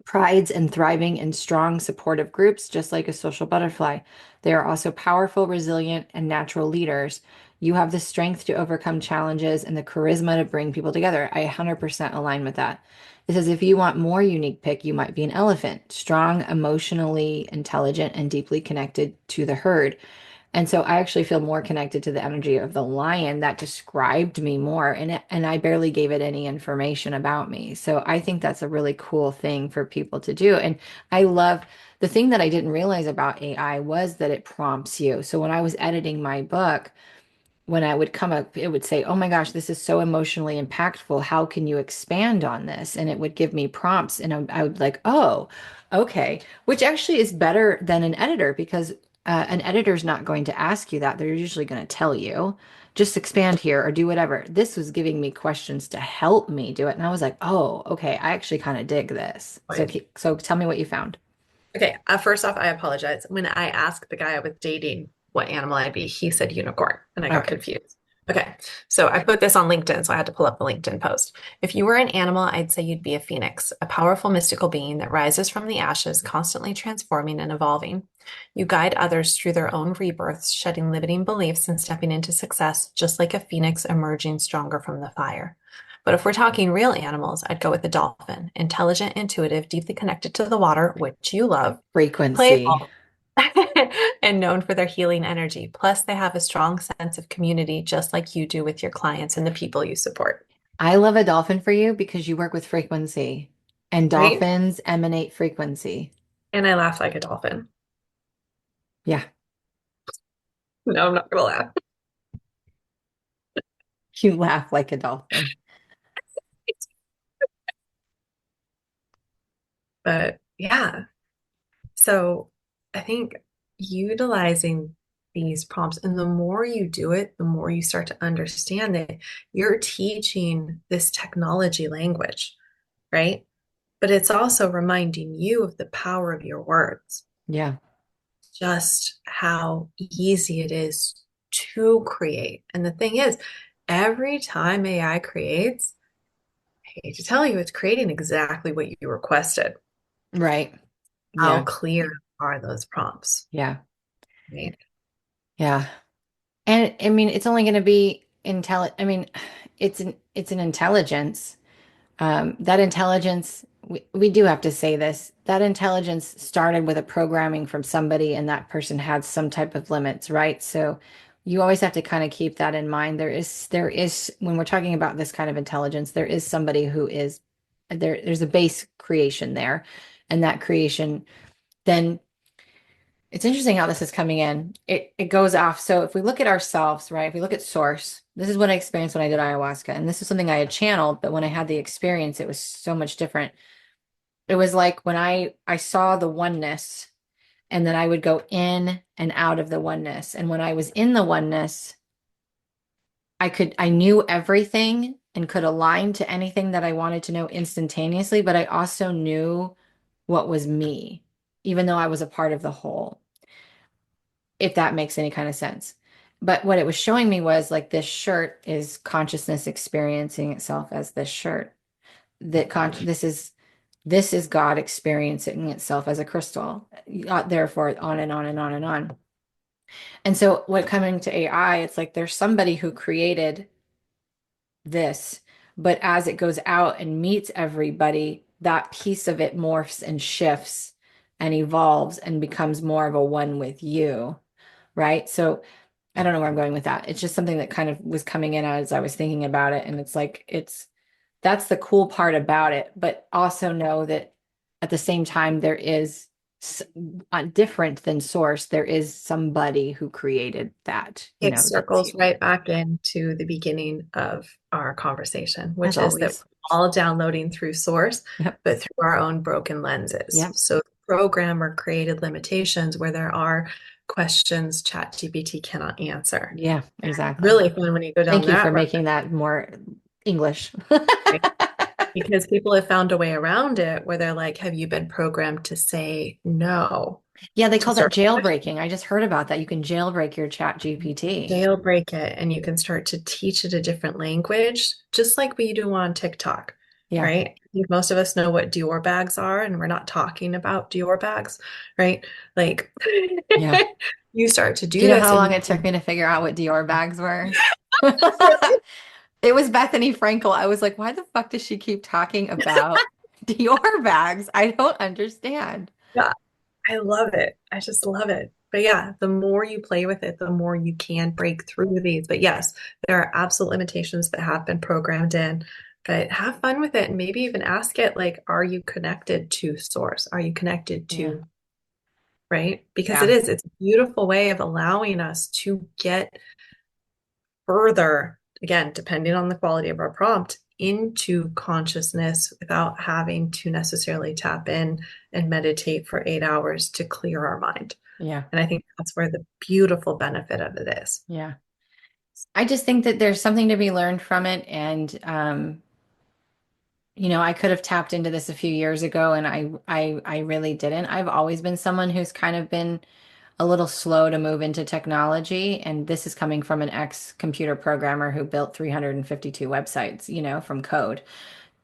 Speaker 1: prides and thriving in strong, supportive groups, just like a social butterfly. They are also powerful, resilient, and natural leaders. You have the strength to overcome challenges and the charisma to bring people together. I 100% align with that. It says if you want more unique pick, you might be an elephant, strong, emotionally intelligent, and deeply connected to the herd. And so I actually feel more connected to the energy of the lion that described me more and I barely gave it any information about me. So I think that's a really cool thing for people to do. And I love the thing that I didn't realize about AI was that it prompts you. So when I was editing my book, when I would come up, it would say, "Oh my gosh, this is so emotionally impactful. How can you expand on this?" And it would give me prompts, and I would like, "Oh, okay," which actually is better than an editor because an editor's not going to ask you that. They're usually going to tell you, just expand here or do whatever. This was giving me questions to help me do it, and I was like, "Oh, okay, I actually kind of dig this." So,
Speaker 2: Right.
Speaker 1: so tell me what you found.
Speaker 2: Okay, first off, I apologize. When I asked the guy I was dating what animal I'd be, he said unicorn, and I got
Speaker 1: Okay.
Speaker 2: confused. Okay, so I put this on LinkedIn, so I had to pull up the LinkedIn post. If you were an animal, I'd say you'd be a phoenix, a powerful mystical being that rises from the ashes, constantly transforming and evolving. You guide others through their own rebirths, shedding limiting beliefs and stepping into success, just like a phoenix emerging stronger from the fire. But if we're talking real animals, I'd go with the dolphin, intelligent, intuitive, deeply connected to the water, which you love,
Speaker 1: Frequency.
Speaker 2: playful, and known for their healing energy. Plus, they have a strong sense of community, just like you do with your clients and the people you support,
Speaker 1: I love a dolphin for you because you work with frequency and
Speaker 2: right?
Speaker 1: dolphins emanate frequency.
Speaker 2: And I laugh like a dolphin.
Speaker 1: Yeah,
Speaker 2: No, I'm not gonna laugh.
Speaker 1: you laugh like a dolphin.
Speaker 2: But yeah, so I think utilizing these prompts. And the more you do it, the more you start to understand that you're teaching this technology language, right? But it's also reminding you of the power of your words,
Speaker 1: Yeah.
Speaker 2: just how easy it is to create. And the thing is, every time AI creates, I hate to tell you, it's creating exactly what you requested.
Speaker 1: Right.
Speaker 2: How
Speaker 1: Yeah.
Speaker 2: clear are those prompts,
Speaker 1: Yeah.
Speaker 2: right?
Speaker 1: Yeah. And I mean, it's only going to be intelligent. I mean, it's an intelligence. That intelligence, we do have to say this, that intelligence started with a programming from somebody, and that person had some type of limits, right? So you always have to kind of keep that in mind. There is, when we're talking about this kind of intelligence, there is somebody who is there's a base creation there. And that creation, then it's interesting how this is coming in. It goes off. So if we look at ourselves, right? If we look at source, this is what I experienced when I did ayahuasca. And this is something I had channeled, but when I had the experience, it was so much different. It was like when I saw the oneness, and then I would go in and out of the oneness. And when I was in the oneness, I knew everything and could align to anything that I wanted to know instantaneously, but I also knew what was me, even though I was a part of the whole, if that makes any kind of sense. But what it was showing me was like this shirt is consciousness experiencing itself as this shirt. This is God experiencing itself as a crystal. Therefore, on and on and on and on. And so, what coming to AI, it's like there's somebody who created this, but as it goes out and meets everybody, that piece of it morphs and shifts and evolves and becomes more of a one with you, right? So I don't know where I'm going with that. It's just something that kind of was coming in as I was thinking about it. And it's like, that's the cool part about it. But also know that at the same time, there is different than source. There is somebody who created that,
Speaker 2: It
Speaker 1: that's
Speaker 2: circles
Speaker 1: you,
Speaker 2: right back into the beginning of our conversation,
Speaker 1: as
Speaker 2: which is that
Speaker 1: always.
Speaker 2: we're all downloading through source,
Speaker 1: Yep.
Speaker 2: but through our own broken lenses.
Speaker 1: Yep.
Speaker 2: So the programmer created limitations where there are questions ChatGPT cannot answer.
Speaker 1: Yeah,
Speaker 2: And
Speaker 1: exactly.
Speaker 2: really fun when you go down
Speaker 1: Thank you for
Speaker 2: that road,
Speaker 1: making that more English.
Speaker 2: right? Because people have found a way around it where they're like, have you been programmed to say no
Speaker 1: Yeah, they
Speaker 2: to
Speaker 1: call that
Speaker 2: certain
Speaker 1: jailbreaking. I just heard about that. You can jailbreak your chat GPT.
Speaker 2: jailbreak it and you can start to teach it a different language, just like we do on TikTok,
Speaker 1: Yeah.
Speaker 2: right? I think most of us know what Dior bags are, and we're not talking about Dior bags, right? Like
Speaker 1: Yeah.
Speaker 2: you start to
Speaker 1: Do
Speaker 2: do
Speaker 1: you know
Speaker 2: this
Speaker 1: how
Speaker 2: and
Speaker 1: long it took me to figure out what Dior bags were?
Speaker 2: you
Speaker 1: It was Bethany Frankel. I was like, why the fuck does she keep talking about Dior bags? I don't understand.
Speaker 2: yeah, I love it. I just love it. But yeah, the more you play with it, the more you can break through these. But yes, there are absolute limitations that have been programmed in. But have fun with it and maybe even ask it, like, are you connected to source? Are you connected
Speaker 1: Yeah.
Speaker 2: to, right? Because
Speaker 1: Yeah.
Speaker 2: it's a beautiful way of allowing us to get further, again, depending on the quality of our prompt, into consciousness without having to necessarily tap in and meditate for 8 hours to clear our mind.
Speaker 1: Yeah.
Speaker 2: And I think that's where the beautiful benefit of it is.
Speaker 1: Yeah. I just think that there's something to be learned from it. And I could have tapped into this a few years ago, and I really didn't. I've always been someone who's kind of been a little slow to move into technology. And this is coming from an ex-computer programmer who built 352 websites, from code.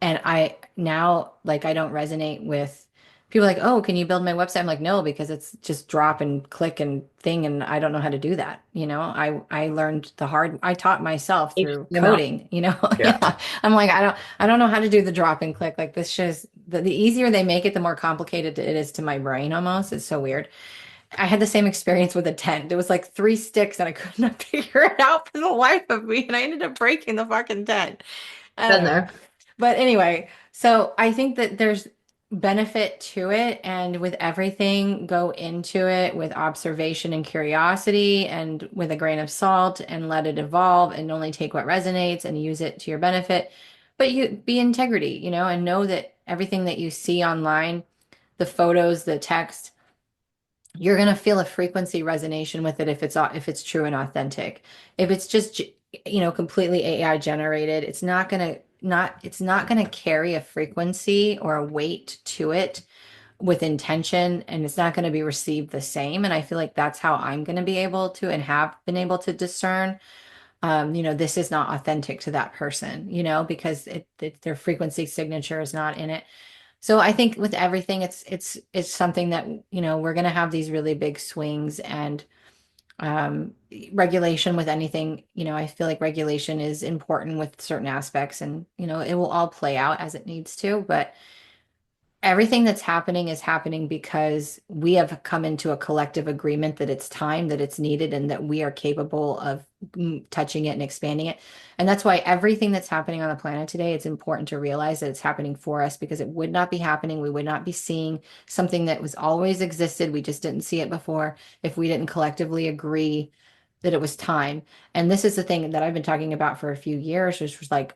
Speaker 1: And I now, like, I don't resonate with people like, oh, can you build my website? I'm like, no, because it's just drop and click and thing, and I don't know how to do that. I learned I taught myself through
Speaker 2: HTML.
Speaker 1: coding,
Speaker 2: Yeah.
Speaker 1: yeah. I'm like, I don't know how to do the drop and click. Like, this just the easier they make it, the more complicated it is to my brain almost. It's so weird. I had the same experience with a tent. There was like three sticks and I could not figure it out for the life of me. And I ended up breaking the fucking tent. I don't
Speaker 2: Been
Speaker 1: know.
Speaker 2: there.
Speaker 1: But anyway, so I think that there's benefit to it. And with everything, go into it with observation and curiosity and with a grain of salt and let it evolve and only take what resonates and use it to your benefit. But you be integrity, and know that everything that you see online, the photos, the text, you're going to feel a frequency resonation with it if it's true and authentic. If it's just completely AI generated, it's not going to carry a frequency or a weight to it with intention, and it's not going to be received the same. And I feel like that's how I'm going to be able to and have been able to discern this is not authentic to that person, because their frequency signature is not in it. So I think with everything, it's something that, we're going to have these really big swings, and regulation with anything, I feel like regulation is important with certain aspects, and, it will all play out as it needs to. But everything that's happening is happening because we have come into a collective agreement that it's time, that it's needed, and that we are capable of touching it and expanding it. And that's why everything that's happening on the planet today, it's important to realize that it's happening for us, because it would not be happening. We would not be seeing something that was always existed. We just didn't see it before if we didn't collectively agree that it was time. And this is the thing that I've been talking about for a few years, which was like,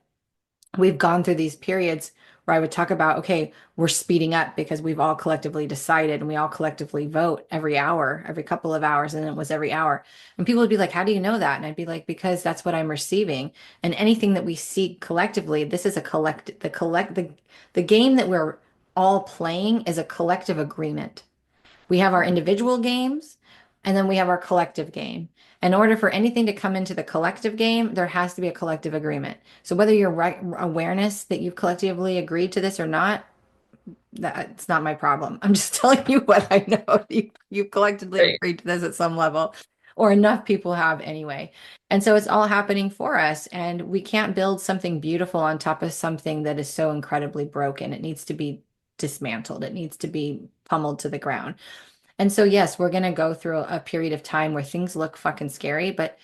Speaker 1: we've gone through these periods where I would talk about, okay, we're speeding up because we've all collectively decided, and we all collectively vote every hour, every couple of hours, and it was every hour. And people would be like, how do you know that? And I'd be like, because that's what I'm receiving. And anything that we seek collectively, this is the game that we're all playing is a collective agreement. We have our individual games, and then we have our collective game. In order for anything to come into the collective game, there has to be a collective agreement. So whether you're awareness that you've collectively agreed to this or not, that's not my problem. I'm just telling you what I know. You've collectively
Speaker 2: Right.
Speaker 1: agreed to this at some level, or enough people have anyway. And so it's all happening for us. And we can't build something beautiful on top of something that is so incredibly broken. It needs to be dismantled. It needs to be pummeled to the ground. And so, yes, we're going to go through a period of time where things look fucking scary, but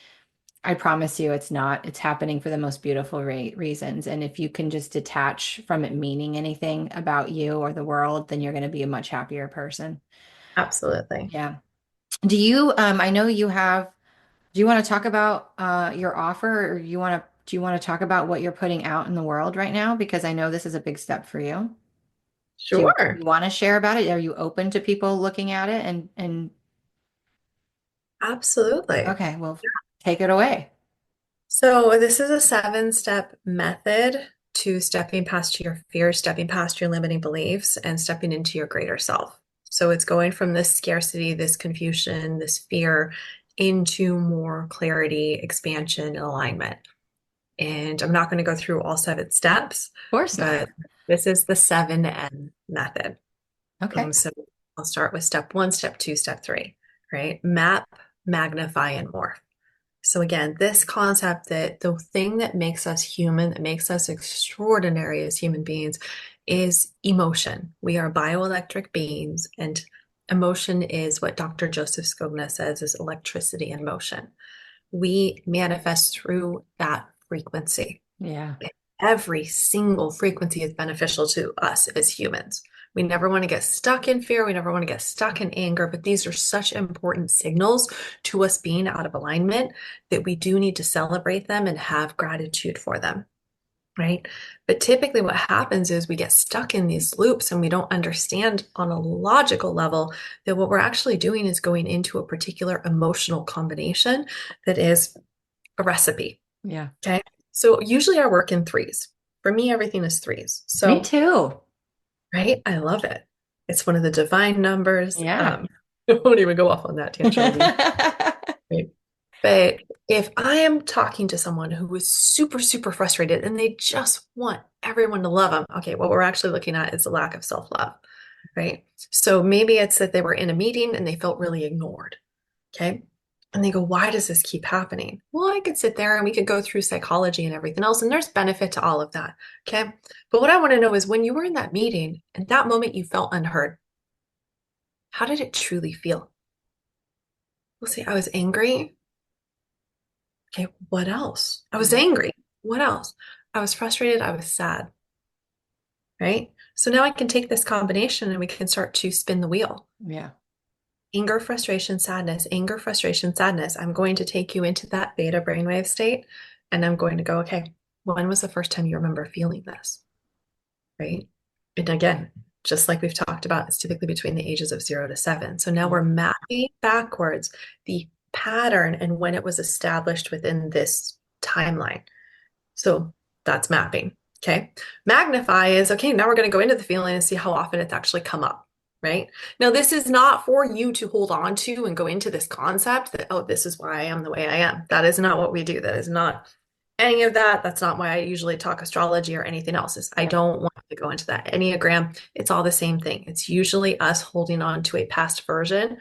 Speaker 1: I promise you it's not. It's happening for the most beautiful reasons. And if you can just detach from it meaning anything about you or the world, then you're going to be a much happier person.
Speaker 2: Absolutely.
Speaker 1: Yeah. I know do you want to talk about your offer, or do you want to talk about what you're putting out in the world right now? Because I know this is a big step for you.
Speaker 2: Sure.
Speaker 1: You want to share about it? Are you open to people looking at it and
Speaker 2: Absolutely.
Speaker 1: okay, well, take it away.
Speaker 2: So, this is a 7-step method to stepping past your fears, stepping past your limiting beliefs, and stepping into your greater self. So, it's going from this scarcity, this confusion, this fear into more clarity, expansion, and alignment. And I'm not going to go through all 7 steps,
Speaker 1: Of course not.
Speaker 2: but this is the 7N method.
Speaker 1: Okay.
Speaker 2: So, I'll start with step 1, step 2, step 3, right? Map, magnify, and morph. So again, this concept that the thing that makes us human, that makes us extraordinary as human beings, is emotion. We are bioelectric beings, and emotion is what Dr. Joseph Skogna says is electricity in motion. We manifest through that frequency.
Speaker 1: Yeah.
Speaker 2: Every single frequency is beneficial to us as humans. We never want to get stuck in fear. We never want to get stuck in anger, but these are such important signals to us being out of alignment that we do need to celebrate them and have gratitude for them, right? But typically, what happens is we get stuck in these loops and we don't understand on a logical level that what we're actually doing is going into a particular emotional combination that is a recipe.
Speaker 1: Yeah.
Speaker 2: Okay. So usually I work in threes. For me, everything is threes.
Speaker 1: Me
Speaker 2: So,
Speaker 1: too.
Speaker 2: right, I love it. It's one of the divine numbers.
Speaker 1: Yeah.
Speaker 2: I won't even go off on that tangent with you. Right. But if I am talking to someone who is super, super frustrated and they just want everyone to love them, okay, what we're actually looking at is a lack of self-love, right? So maybe it's that they were in a meeting and they felt really ignored. Okay. And they go, why does this keep happening? Well, I could sit there and we could go through psychology and everything else, and there's benefit to all of that. Okay. But what I want to know is when you were in that meeting, and that moment you felt unheard, how did it truly feel? We'll say, I was angry. Okay. What else? I was
Speaker 1: Yeah.
Speaker 2: angry. What else? I was frustrated. I was sad. Right. So now I can take this combination and we can start to spin the wheel.
Speaker 1: Yeah.
Speaker 2: Anger, frustration, sadness, anger, frustration, sadness. I'm going to take you into that beta brainwave state and I'm going to go, okay, when was the first time you remember feeling this? Right? And again, just like we've talked about, it's typically between the ages of 0 to 7. So now we're
Speaker 1: Mm.
Speaker 2: mapping backwards the pattern and when it was established within this timeline. So that's mapping. Okay. Magnify is okay, now we're going to go into the feeling and see how often it's actually come up, right? Now, this is not for you to hold on to and go into this concept that, oh, this is why I am the way I am. That is not what we do. That is not any of that. That's not why I usually talk astrology or anything else. Is I
Speaker 1: Yep.
Speaker 2: don't want to go into that. Enneagram, it's all the same thing. It's usually us holding on to a past version,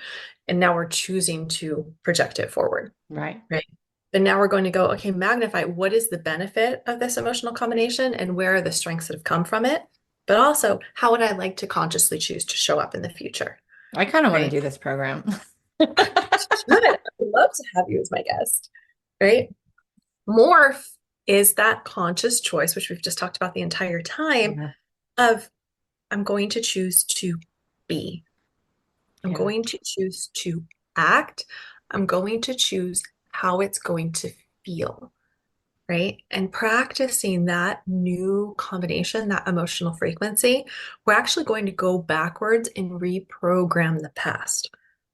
Speaker 2: and now we're choosing to project it forward,
Speaker 1: Right.
Speaker 2: right? But now we're going to go, okay, magnify what is the benefit of this emotional combination and where are the strengths that have come from it? But also, how would I like to consciously choose to show up in the future,
Speaker 1: I kind of want to
Speaker 2: right?
Speaker 1: do this program.
Speaker 2: Good. I would love to have you as my guest, right? Morph is that conscious choice, which we've just talked about the entire time,
Speaker 1: Yeah.
Speaker 2: of I'm going to choose to be. I'm
Speaker 1: Yeah.
Speaker 2: going to choose to act. I'm going to choose how it's going to feel, right? And practicing that new combination, that emotional frequency, we're actually going to go backwards and reprogram the past.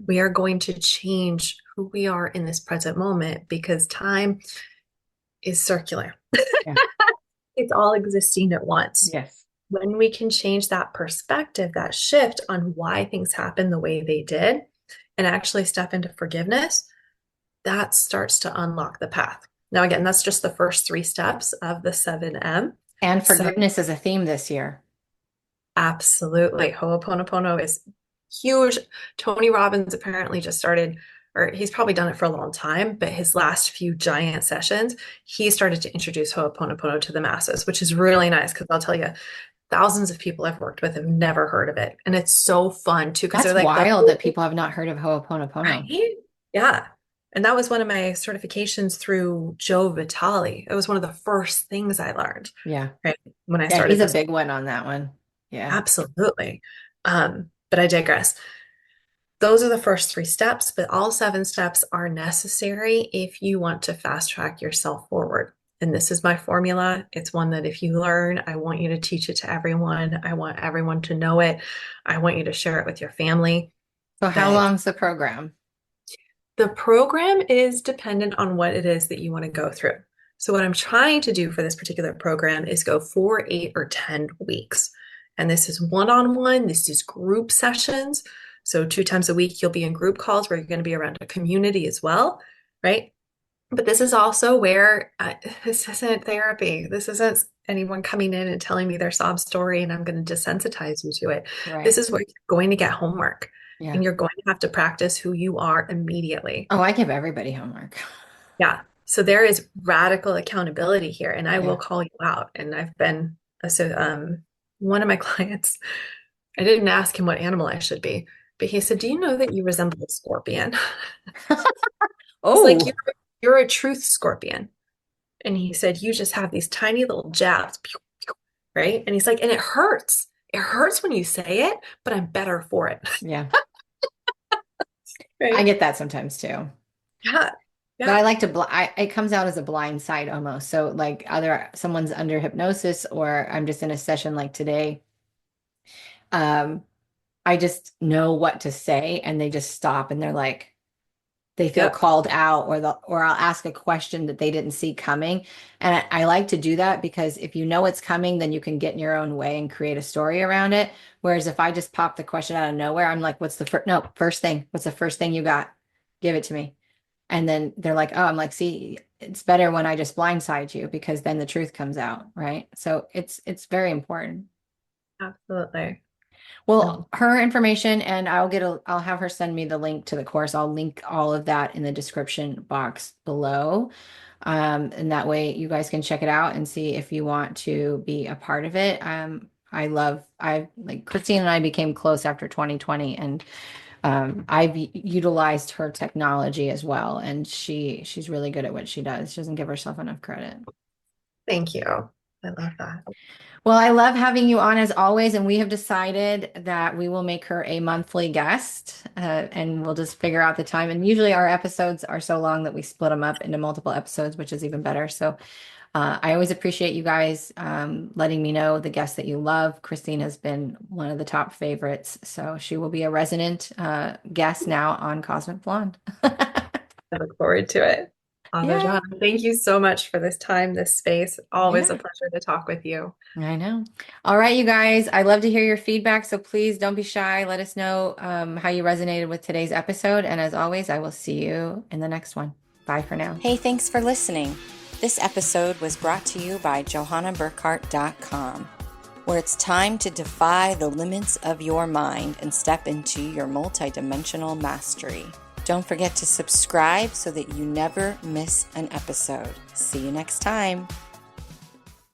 Speaker 2: We are going to change who we are in this present moment because time is circular.
Speaker 1: Yeah.
Speaker 2: It's all existing at once.
Speaker 1: Yes.
Speaker 2: When we can change that perspective, that shift on why things happen the way they did, and actually step into forgiveness, that starts to unlock the path. Now, again, that's just the first 3 steps of the 7M.
Speaker 1: And
Speaker 2: So,
Speaker 1: forgiveness is a theme this year.
Speaker 2: absolutely, Ho'oponopono is huge. Tony Robbins apparently just started, or he's probably done it for a long time, but his last few giant sessions, he started to introduce Ho'oponopono to the masses, which is really nice because I'll tell you, thousands of people I've worked with have never heard of it. And it's so fun too, because they're
Speaker 1: That's
Speaker 2: like,
Speaker 1: wild that people have not heard of Ho'oponopono.
Speaker 2: right? Yeah. And that was one of my certifications through Joe Vitale. It was one of the first things I learned,
Speaker 1: Yeah.
Speaker 2: right? When I
Speaker 1: Yeah,
Speaker 2: started
Speaker 1: he's a
Speaker 2: this.
Speaker 1: big one on that one. Yeah.
Speaker 2: Absolutely. But I digress. Those are the first 3 steps, but all 7 steps are necessary if you want to fast track yourself forward. And this is my formula. It's one that if you learn, I want you to teach it to everyone. I want everyone to know it. I want you to share it with your family.
Speaker 1: So how
Speaker 2: That
Speaker 1: long's the program?
Speaker 2: the program is dependent on what it is that you want to go through. So, what I'm trying to do for this particular program is go 4, 8, or 10 weeks. And this is one on one, this is group sessions. So, 2 times a week, you'll be in group calls where you're going to be around a community as well, right? But this is also where this isn't therapy. This isn't anyone coming in and telling me their sob story and I'm going to desensitize you to it. This
Speaker 1: Right.
Speaker 2: is where you're going to get homework
Speaker 1: Yeah.
Speaker 2: and you're going to have to practice who you are immediately.
Speaker 1: Oh, I give everybody homework.
Speaker 2: Yeah. So there is radical accountability here, and I will
Speaker 1: Yeah.
Speaker 2: call you out. And I've been so one of my clients, I didn't ask him what animal I should be, but he said, "Do you know that you resemble a scorpion?" He's like,
Speaker 1: Oh,
Speaker 2: "You're a truth scorpion." And he said, "You just have these tiny little jabs, pew, pew," right? And he's like, "And it hurts. It hurts when you say it, but I'm better for it."
Speaker 1: yeah. I
Speaker 2: Right?
Speaker 1: get that sometimes too.
Speaker 2: Yeah.
Speaker 1: But I
Speaker 2: Yeah.
Speaker 1: like to it comes out as a blind side almost. So like either someone's under hypnosis or I'm just in a session like today. Um, I just know what to say and they just stop and they're like they feel
Speaker 2: Yep.
Speaker 1: called out or I'll ask a question that they didn't see coming. And I like to do that because if you know it's coming, then you can get in your own way and create a story around it. Whereas if I just pop the question out of nowhere, I'm like, what's the first no, first thing? What's the first thing you got? Give it to me. And then they're like, oh, I'm like, see, it's better when I just blindside you because then the truth comes out, right? So it's very important.
Speaker 2: Absolutely.
Speaker 1: Well,
Speaker 2: No.
Speaker 1: her information and I'll have her send me the link to the course. I'll link all of that in the description box below. And that way you guys can check it out and see if you want to be a part of it. I like Kristine and I became close after 2020 and I've utilized her technology as well, and she's really good at what she does. She doesn't give herself enough credit.
Speaker 2: Thank you. I love that.
Speaker 1: Well, I love having you on as always, and we have decided that we will make her a monthly guest, and we'll just figure out the time. And usually our episodes are so long that we split them up into multiple episodes, which is even better. So I always appreciate you guys letting me know the guests that you love. Kristine has been one of the top favorites, so she will be a resident guest now on Cosmic Blonde.
Speaker 2: I look forward to it. Awesome,
Speaker 1: Yeah,
Speaker 2: Johanna. Thank you so much for this time, this space. Always a
Speaker 1: yeah,
Speaker 2: pleasure to talk with you.
Speaker 1: I know. All right, you guys, I love to hear your feedback, so please don't be shy. Let us know how you resonated with today's episode. And as always, I will see you in the next one. Bye for now. Hey, thanks for listening. This episode was brought to you by JohannaBurkhardt.com, where it's time to defy the limits of your mind and step into your multidimensional mastery. Don't forget to subscribe so that you never miss an episode. See you next time.